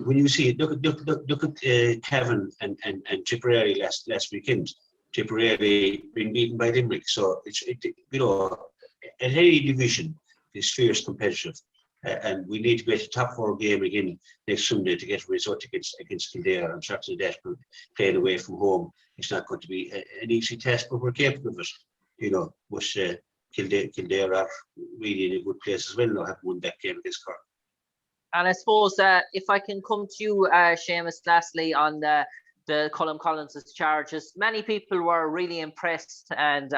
when you see look at Cavan and Tipperary last weekend, Tipperary being beaten by Limerick, so it's at any division is fierce competitive. And we need to get a top 4 game again next Sunday to get a result against Kildare. I'm certain that playing away from home, it's not going to be an easy task, but we're capable of it. Which Kildare are really in a good place as well now, having won that game against Cork. And I suppose if I can come to you, Seamus, lastly on the Colm Collins' charges, many people were really impressed and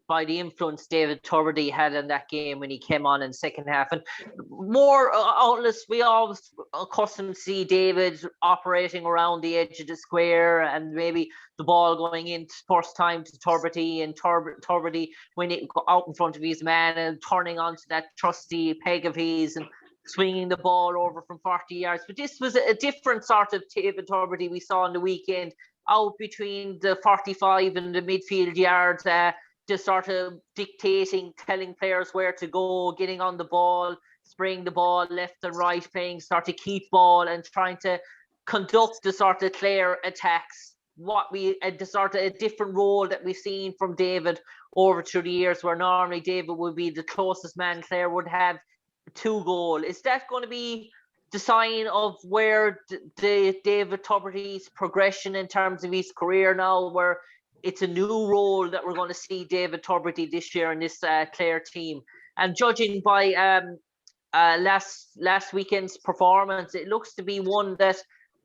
by the influence David Tubridy had in that game when he came on in the second half. And more outlets, we always accustomed to see David operating around the edge of the square and maybe the ball going in first time to Tubridy, and Tubridy when it got out in front of his man and turning onto that trusty peg of his and swinging the ball over from 40 yards. But this was a different sort of David Tubridy we saw on the weekend, out between the 45 and the midfield yards, just sort of dictating, telling players where to go, getting on the ball, spraying the ball left and right, playing sort of keep ball and trying to conduct the sort of Clare attacks. The sort of a different role that we've seen from David over through the years, where normally David would be the closest man Clare would have to goal. Is that going to be the sign of where the David Tubridy's progression in terms of his career now, where it's a new role that we're going to see David Tubridy this year in this Clare team? And judging by last weekend's performance, it looks to be one that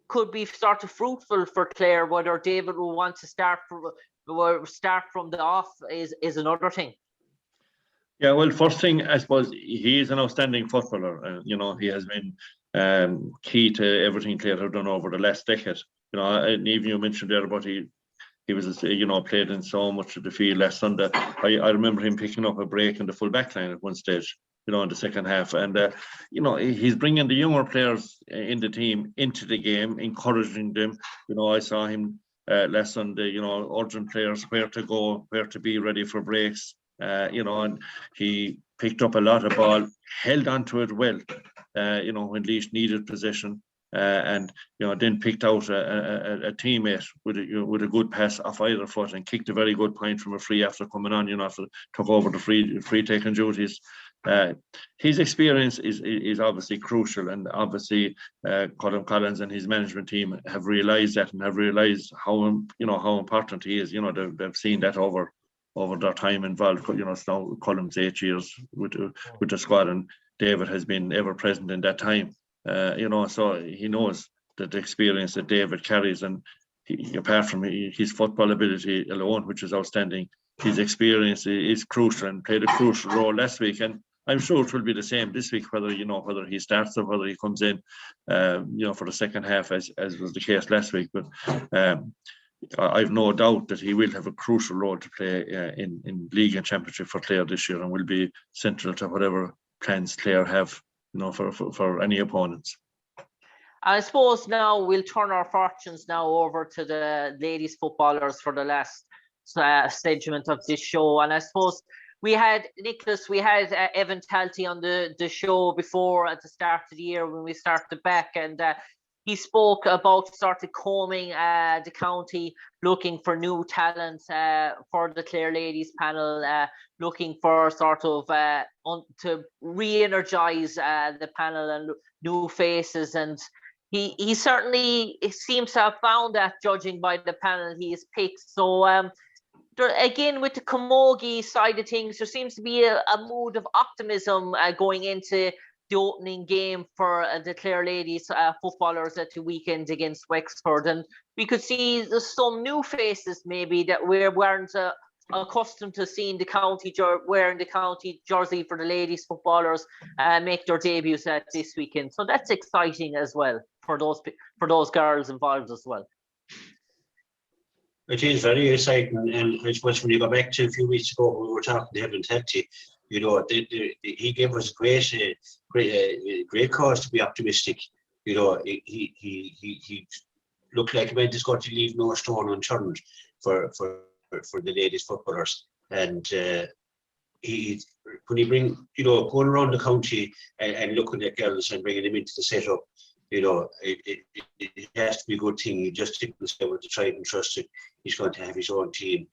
could be sort of fruitful for Clare. Whether David will want to start from the off is another thing. Yeah, well, first thing, I suppose he is an outstanding footballer. He has been key to everything Clare have done over the last decade. And even you mentioned there about he was, played in so much of the field last Sunday. I remember him picking up a break in the full back line at one stage, in the second half. And, he's bringing the younger players in the team into the game, encouraging them. I saw him last Sunday, urging players where to go, where to be ready for breaks, and he picked up a lot of ball, held onto it well, when Laois needed possession. And then picked out a teammate with a good pass off either foot and kicked a very good point from a free after coming on. After took over the free taking duties. His experience is obviously crucial, and obviously Colm Collins and his management team have realised that and have realised how important he is. They've seen that over their time involved. It's now Colm's 8 years with the squad, and David has been ever present in that time. So he knows that the experience that David carries, and apart from his football ability alone, which is outstanding, his experience is crucial and played a crucial role last week. And I'm sure it will be the same this week, whether he starts or whether he comes in, for the second half, as was the case last week. But I've no doubt that he will have a crucial role to play in league and championship for Clare this year, and will be central to whatever plans Clare have, for any opponents. I suppose now we'll turn our fortunes now over to the ladies footballers for the last segment of this show. And I suppose we had Evan Talty on the show before at the start of the year when we started back, and he spoke about sort of combing the county, looking for new talent for the Clare ladies panel, looking for sort of to re-energise the panel and new faces. And he certainly seems to have found that, judging by the panel he has picked. So again, with the camogie side of things, there seems to be a mood of optimism going into the opening game for the Clare ladies footballers at the weekend against Wexford. And we could see some new faces maybe that we weren't accustomed to seeing wearing the county jersey for the ladies footballers make their debuts at this weekend. So that's exciting as well for those girls involved as well. It is very exciting, and I suppose when you go back to a few weeks ago, we were talking to Evan Talty, he gave us great cause to be optimistic. He looked like a man that's going to leave no stone unturned for the ladies footballers. And when you bring, going around the county and looking at girls and bringing them into the setup, it has to be a good thing. You just take the step with the tried and trusted. He's going to have his own team,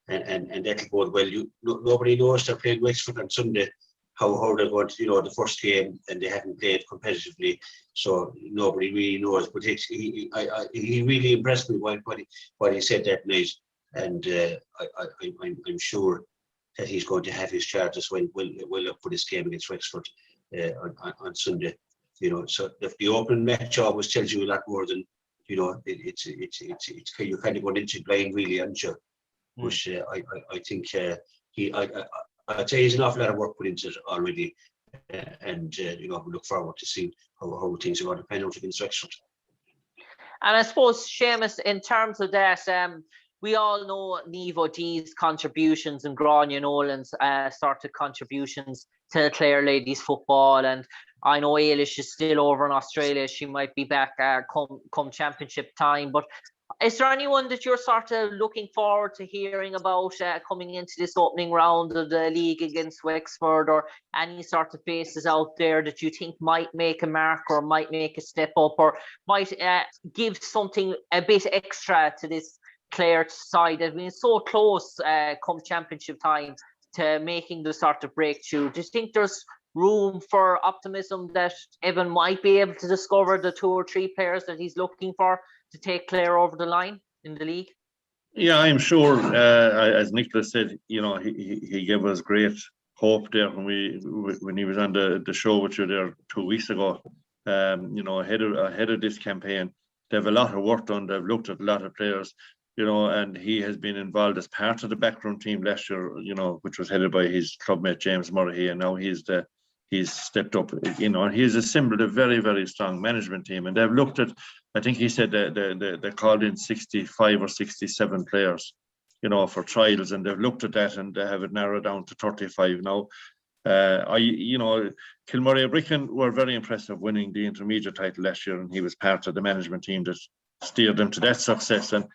and that'll go well. Nobody knows they're playing Wexford on Sunday, how they're going to, the first game, and they haven't played competitively, so nobody really knows. But he really impressed me what he said that night, and I'm sure that he's going to have his charges well up for this game against Wexford on Sunday. So the open match always tells you a lot more than, it's you're kind of going into blind, really, aren't you? Which I think I'd say he's an awful lot of work put into it already, and we look forward to seeing how things are going to pan out against Wexford. And I suppose, Seamus, in terms of that, we all know Niamh O'Dea's contributions and Grania Nolan's sort of contributions to Clare ladies football, and I know Ailish is still over in Australia. She might be back come championship time. But is there anyone that you're sort of looking forward to hearing about coming into this opening round of the league against Wexford, or any sort of faces out there that you think might make a mark or might make a step up or might give something a bit extra to this Clare side? I mean, it's so close come championship time to making the sort of breakthrough. Do you think there's room for optimism that Evan might be able to discover the 2 or 3 players that he's looking for to take Clare over the line in the league? Yeah, I'm sure. As Nicholas said, he gave us great hope there when he was on the show with you there 2 weeks ago. Ahead of this campaign, they have a lot of work done. They've looked at a lot of players, and he has been involved as part of the backroom team last year, which was headed by his clubmate James Murray, and now he's stepped up, and he's assembled a very, very strong management team. And they've looked at, I think he said they called in 65 or 67 players, for trials, and they've looked at that and they have it narrowed down to 35 now. Kilmurray Bricken were very impressive winning the intermediate title last year, and he was part of the management team that steered them to that success. And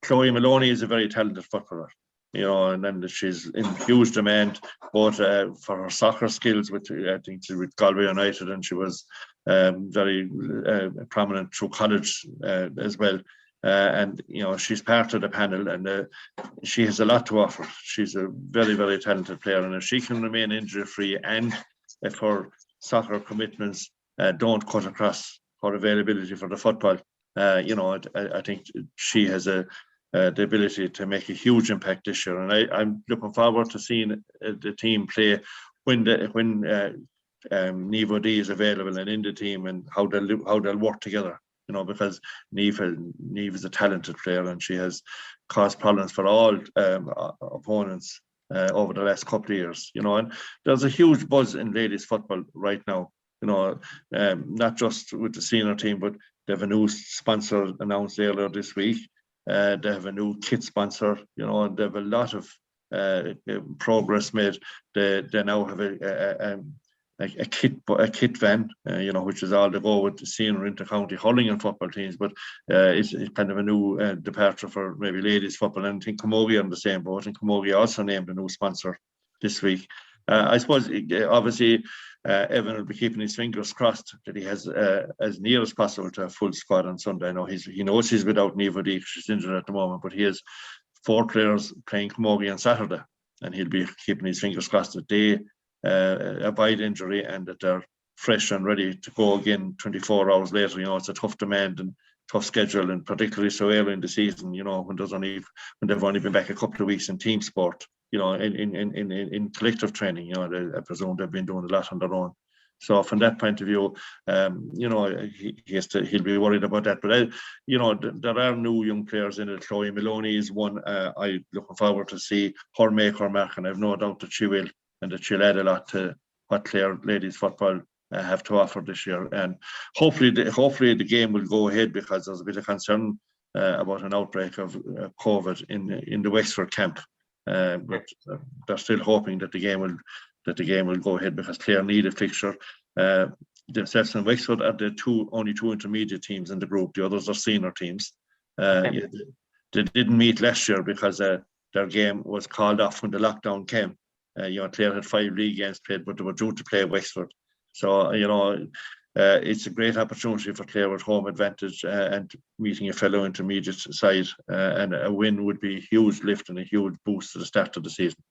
Chloe Maloney is a very talented footballer, and then she's in huge demand both for her soccer skills with Galway United, and she was very prominent through college as well. And she's part of the panel, and she has a lot to offer. She's a very, very talented player, and if she can remain injury free, and if her soccer commitments don't cut across her availability for the football, I think she has the ability to make a huge impact this year. And I'm looking forward to seeing the team play when Niamh O'Dea is available and in the team, and how they'll work together. Because Niamh is a talented player, and she has caused problems for all opponents over the last couple of years. And there's a huge buzz in ladies football right now. Not just with the senior team, but they have a new sponsor announced earlier this week. They have a new kit sponsor, and they have a lot of progress made. They now have a kit van, which is all to go with the senior inter-county hurling and football teams. But it's kind of a new departure for maybe ladies football. And I think camogie on the same boat. And camogie also named a new sponsor this week. I suppose, obviously, Evan will be keeping his fingers crossed that he has as near as possible to a full squad on Sunday. I know he knows he's without Niamh O'Dea, she's injured at the moment, but he has 4 players playing camogie on Saturday, and he'll be keeping his fingers crossed that they avoid injury and that they're fresh and ready to go again 24 hours later. It's a tough demand and tough schedule, and particularly so early in the season, when they've only been back a couple of weeks in team sport, in collective training. I presume they've been doing a lot on their own. So from that point of view, he'll be worried about that. But there are new young players in it. Chloe Maloney is one. I'm looking forward to see her make her mark, and I've no doubt that she will, and that she'll add a lot to what Clare ladies football have to offer this year. And hopefully the game will go ahead, because there's a bit of concern about an outbreak of COVID in the Wexford camp. But they're still hoping that the game will go ahead, because Clare need a fixture. Themselves and Wexford are the only two intermediate teams in the group. The others are senior teams. They didn't meet last year because their game was called off when the lockdown came. Clare had 5 league games played, but they were due to play Wexford. So it's a great opportunity for Clare with home advantage and meeting a fellow intermediate side, and a win would be a huge lift and a huge boost to the start of the season.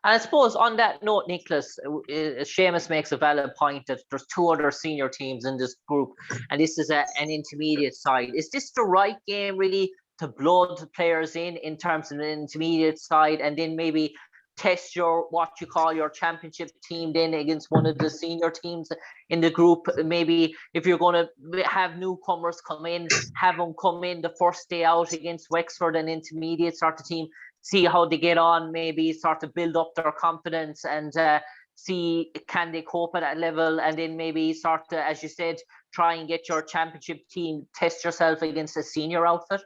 And I suppose on that note, Nicholas, Seamus makes a valid point that there's 2 other senior teams in this group, and this is an intermediate side. Is this the right game really to blood players in terms of an intermediate side, and then maybe test what you call your championship team then against one of the senior teams in the group? Maybe if you're going to have newcomers come in, have them come in the first day out against Wexford, an intermediate sort of team, see how they get on, maybe sort of build up their confidence and see can they cope at that level, and then maybe sort of, as you said, try and get your championship team, test yourself against a senior outfit.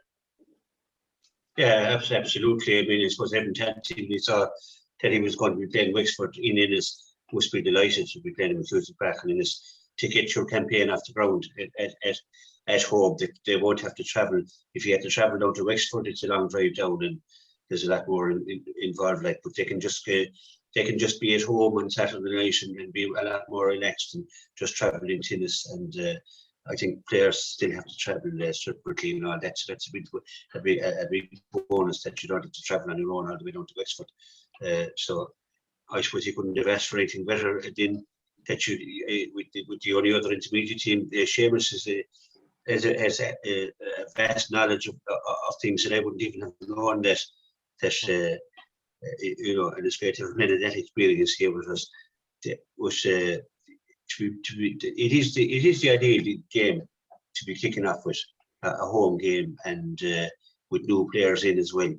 Yeah, absolutely. I mean, I suppose Evan we saw that he was going to be playing Wexford in Innis, must be delighted to be playing with Susan Park in Innis to get your campaign off the ground at home. They won't have to travel. If you have to travel down to Wexford, it's a long drive down, and there's a lot more involved. But they can just be at home on Saturday night and be a lot more relaxed and just travel into Innis. And I think players still have to travel separately and all that. So that's a big bonus that you don't have to travel on your own all the way down to Wexford. So I suppose you couldn't have asked for anything better than that you with the only other intermediate team. Seamus has a vast knowledge of things that I wouldn't even have known that and it's great to have that experience here with us. It is the ideal game to be kicking off with a home game and with new players in as well.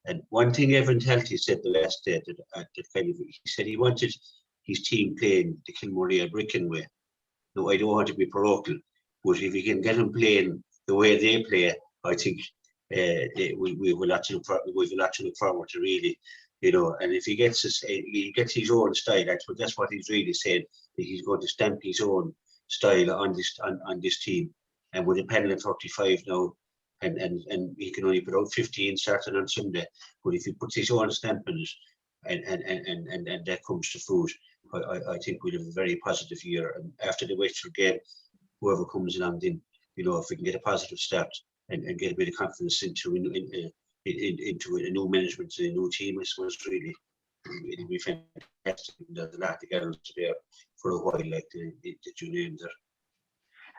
And one thing Evan Talty said the last day he said he wanted his team playing the Kilmurray Bricken way. No, I don't want to be parochial, but if you can get them playing the way they play, I think we will have to look forward to, really, And if he gets his own style, that's what he's really saying. That he's going to stamp his own style on this team. And with a panel of 35 now, and he can only put out 15 starting on Sunday. But if he puts his own stamp on it, and that comes to fruit, I think we'll have a very positive year. And after the Wexford game, whoever comes along, then if we can get a positive start and get a bit of confidence into a new management, a new team, I suppose it'll be fantastic. There's a lot of girls there for a while, like the you named there.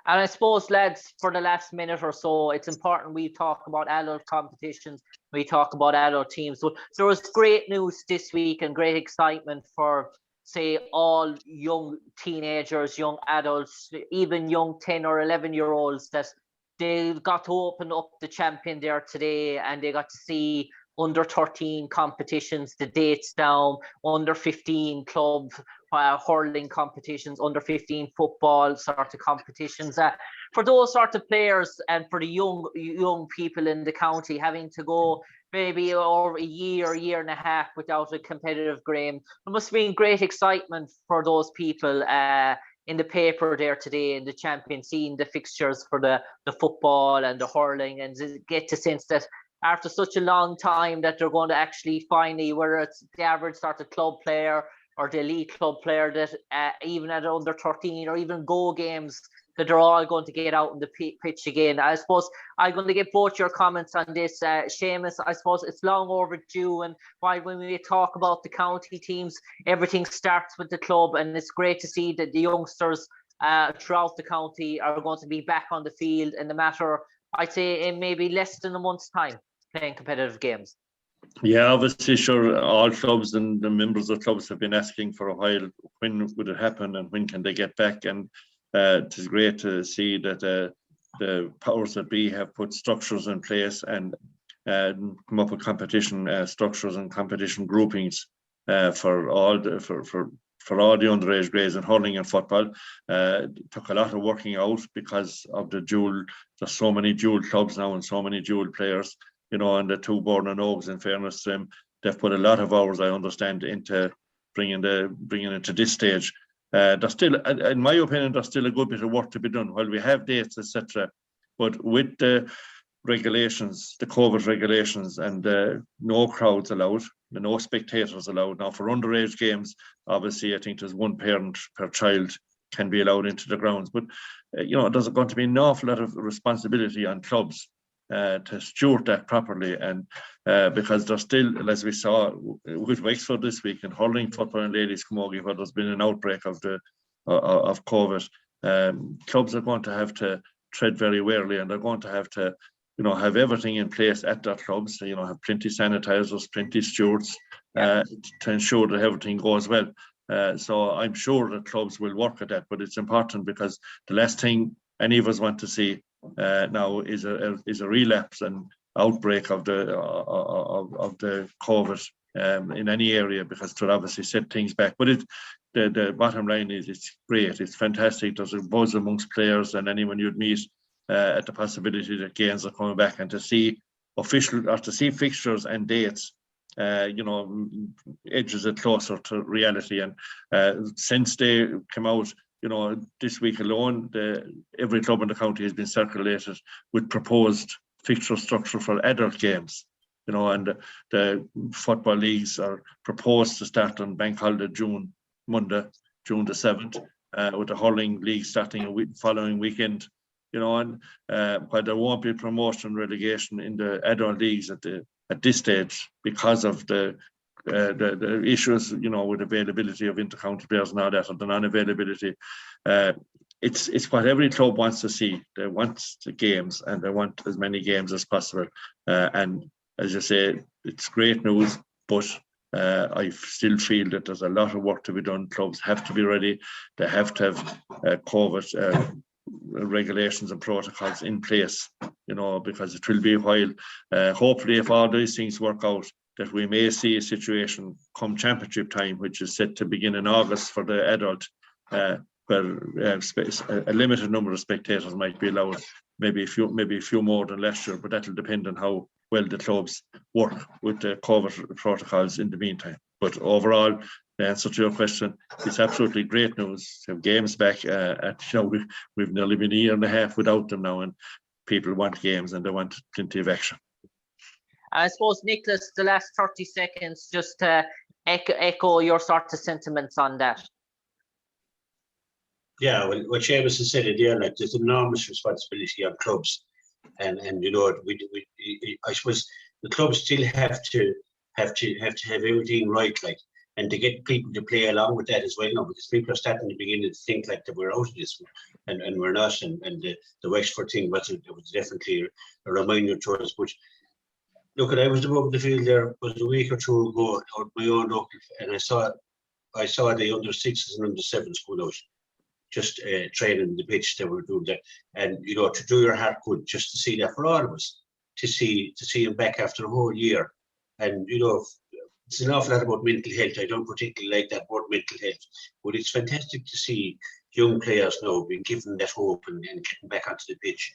And I suppose, lads, for the last minute or so, it's important we talk about adult competitions, we talk about adult teams. So there was great news this week and great excitement for, say, all young teenagers, young adults, even young 10 or 11-year-olds, that they got to open up the champion there today, and they got to see under 13 competitions, the dates down, under 15 club hurling competitions, under 15 football sort of competitions. For those sort of players and for the young people in the county, having to go maybe over a year and a half without a competitive game. There must have been great excitement for those people in the paper there today in the champion, seeing the fixtures for the football and the hurling, and get to sense that after such a long time that they're going to actually finally, whether it's the average sort of club player or the elite club player, that even at under 13 or even go games, that they're all going to get out on the pitch again. I suppose I'm going to get both your comments on this. Seamus, I suppose it's long overdue, and why when we talk about the county teams, everything starts with the club, and it's great to see that the youngsters throughout the county are going to be back on the field in the matter, I'd say, in maybe less than a month's time, playing competitive games. Yeah, obviously, sure, all clubs and the members of clubs have been asking for a while, when would it happen and when can they get back? And it is great to see that the powers that be have put structures in place and come up with competition structures and competition groupings for all the underage grades in hurling and football. It took a lot of working out because of there's so many dual clubs now and so many dual players, you know, and the two Born and Oaks, in fairness to them, they've put a lot of hours, I understand, into bringing it to this stage. There's still, in my opinion, there's still a good bit of work to be done while we have dates, etc. But with the regulations, the COVID regulations, and no crowds allowed, no spectators allowed. Now, for underage games, obviously, I think there's one parent per child can be allowed into the grounds. But, you know, there's going to be an awful lot of responsibility on clubs to steward that properly, and because there's still, as we saw with Wexford this week in hurling, football and ladies camogie, where there's been an outbreak of COVID, clubs are going to have to tread very warily, and they're going to have to, you know, have everything in place at their clubs, you know, have plenty sanitizers, plenty stewards to ensure that everything goes well. So I'm sure that clubs will work at that, but it's important because the last thing any of us want to see now is a relapse and outbreak of the COVID in any area, because it will obviously set things back. But the bottom line is it's great, it's fantastic. There's a buzz amongst players and anyone you'd meet at the possibility that games are coming back, and to see fixtures and dates, you know, edges it closer to reality. And since they came out, you know, this week alone, every club in the county has been circulated with proposed fixture structure for adult games, you know, and the football leagues are proposed to start on Bank Holiday Monday, June the 7th, with the hurling league starting following weekend, you know, and while there won't be promotion and relegation in the adult leagues at this stage because of the issues, you know, with availability of inter-county players and all that, or the non-availability. It's what every club wants to see. They want the games, and they want as many games as possible. And as you say, it's great news, but I still feel that there's a lot of work to be done. Clubs have to be ready. They have to have COVID regulations and protocols in place, you know, because it will be a while. Hopefully, if all these things work out, that we may see a situation come championship time, which is set to begin in August for the adult, where a limited number of spectators might be allowed, maybe a few more than last year, but that'll depend on how well the clubs work with the COVID protocols in the meantime. But overall, the answer to your question, it's absolutely great news to have games back. You know, we've nearly been a year and a half without them now, and people want games and they want plenty of action. I suppose, Nicholas, the last 30 seconds, just to echo your sort of sentiments on that. Yeah, well, what Seamus has said there, like, there's enormous responsibility on clubs, and you know, I suppose the clubs still have to have everything right, like, and to get people to play along with that as well now, because people are starting to begin to think like that we're out of this, and we're not, and the Wexford thing was definitely a reminder to us. But look, I was above the field there was a week or two ago out my own local, and I saw the under 6s and under 7s going out, just training the pitch. They were doing that, and you know, to do your heart good just to see that for all of us, to see him back after a whole year. And you know, it's an awful lot about mental health. I don't particularly like that word mental health, but it's fantastic to see young players now being given that hope and getting back onto the pitch.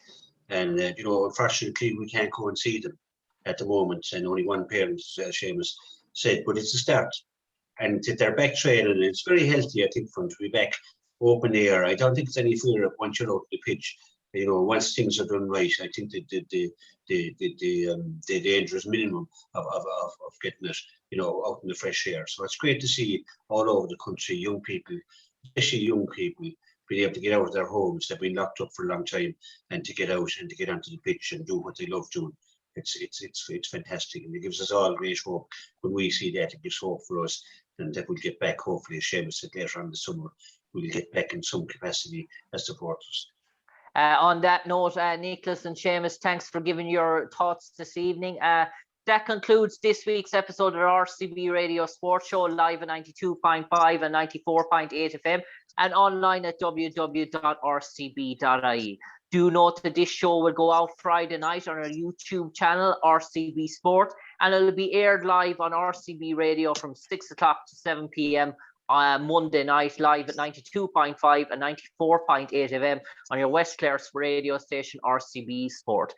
And you know, unfortunately, we can't go and see them. at the moment, and only one parent, Seamus said, but it's a start. And they're back training. It's very healthy, I think, for them to be back open air. I don't think it's any fear of once you're out the pitch. You know, once things are done right, I think the danger is minimum of getting it, you know, out in the fresh air. So it's great to see all over the country young people, especially young people, being able to get out of their homes. They've been locked up for a long time, and to get out and to get onto the pitch and do what they love doing. It's fantastic, and it gives us all great hope when we see that. It gives hope for us, and that we'll get back, hopefully, as Seamus said, later on in the summer, we'll get back in some capacity as supporters. On that note, Nicholas and Seamus, thanks for giving your thoughts this evening. That concludes this week's episode of the RCB Radio Sports Show, live at 92.5 and 94.8 FM and online at www.rcb.ie. Do note that this show will go out Friday night on our YouTube channel, RCB Sport, and it will be aired live on RCB Radio from 6 o'clock to 7 p.m. Monday night, live at 92.5 and 94.8 FM on your West Clare's radio station, RCB Sport.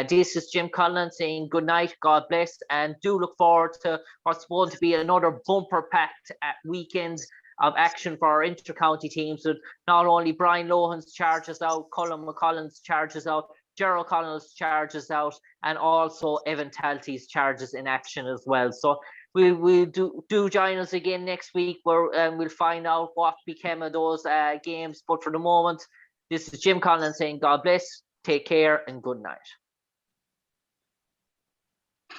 This is Jim Conlan saying good night, God bless, and do look forward to what's going to be another bumper-packed weekend of action for our inter-county teams, with not only Brian Lohan's charges out, Colin McCollan's charges out, Gerald Connell's charges out, and also Evan Talty's charges in action as well. So we'll do join us again next week, where we'll find out what became of those games. But for the moment, this is Jim Conlan saying God bless, take care, and good night.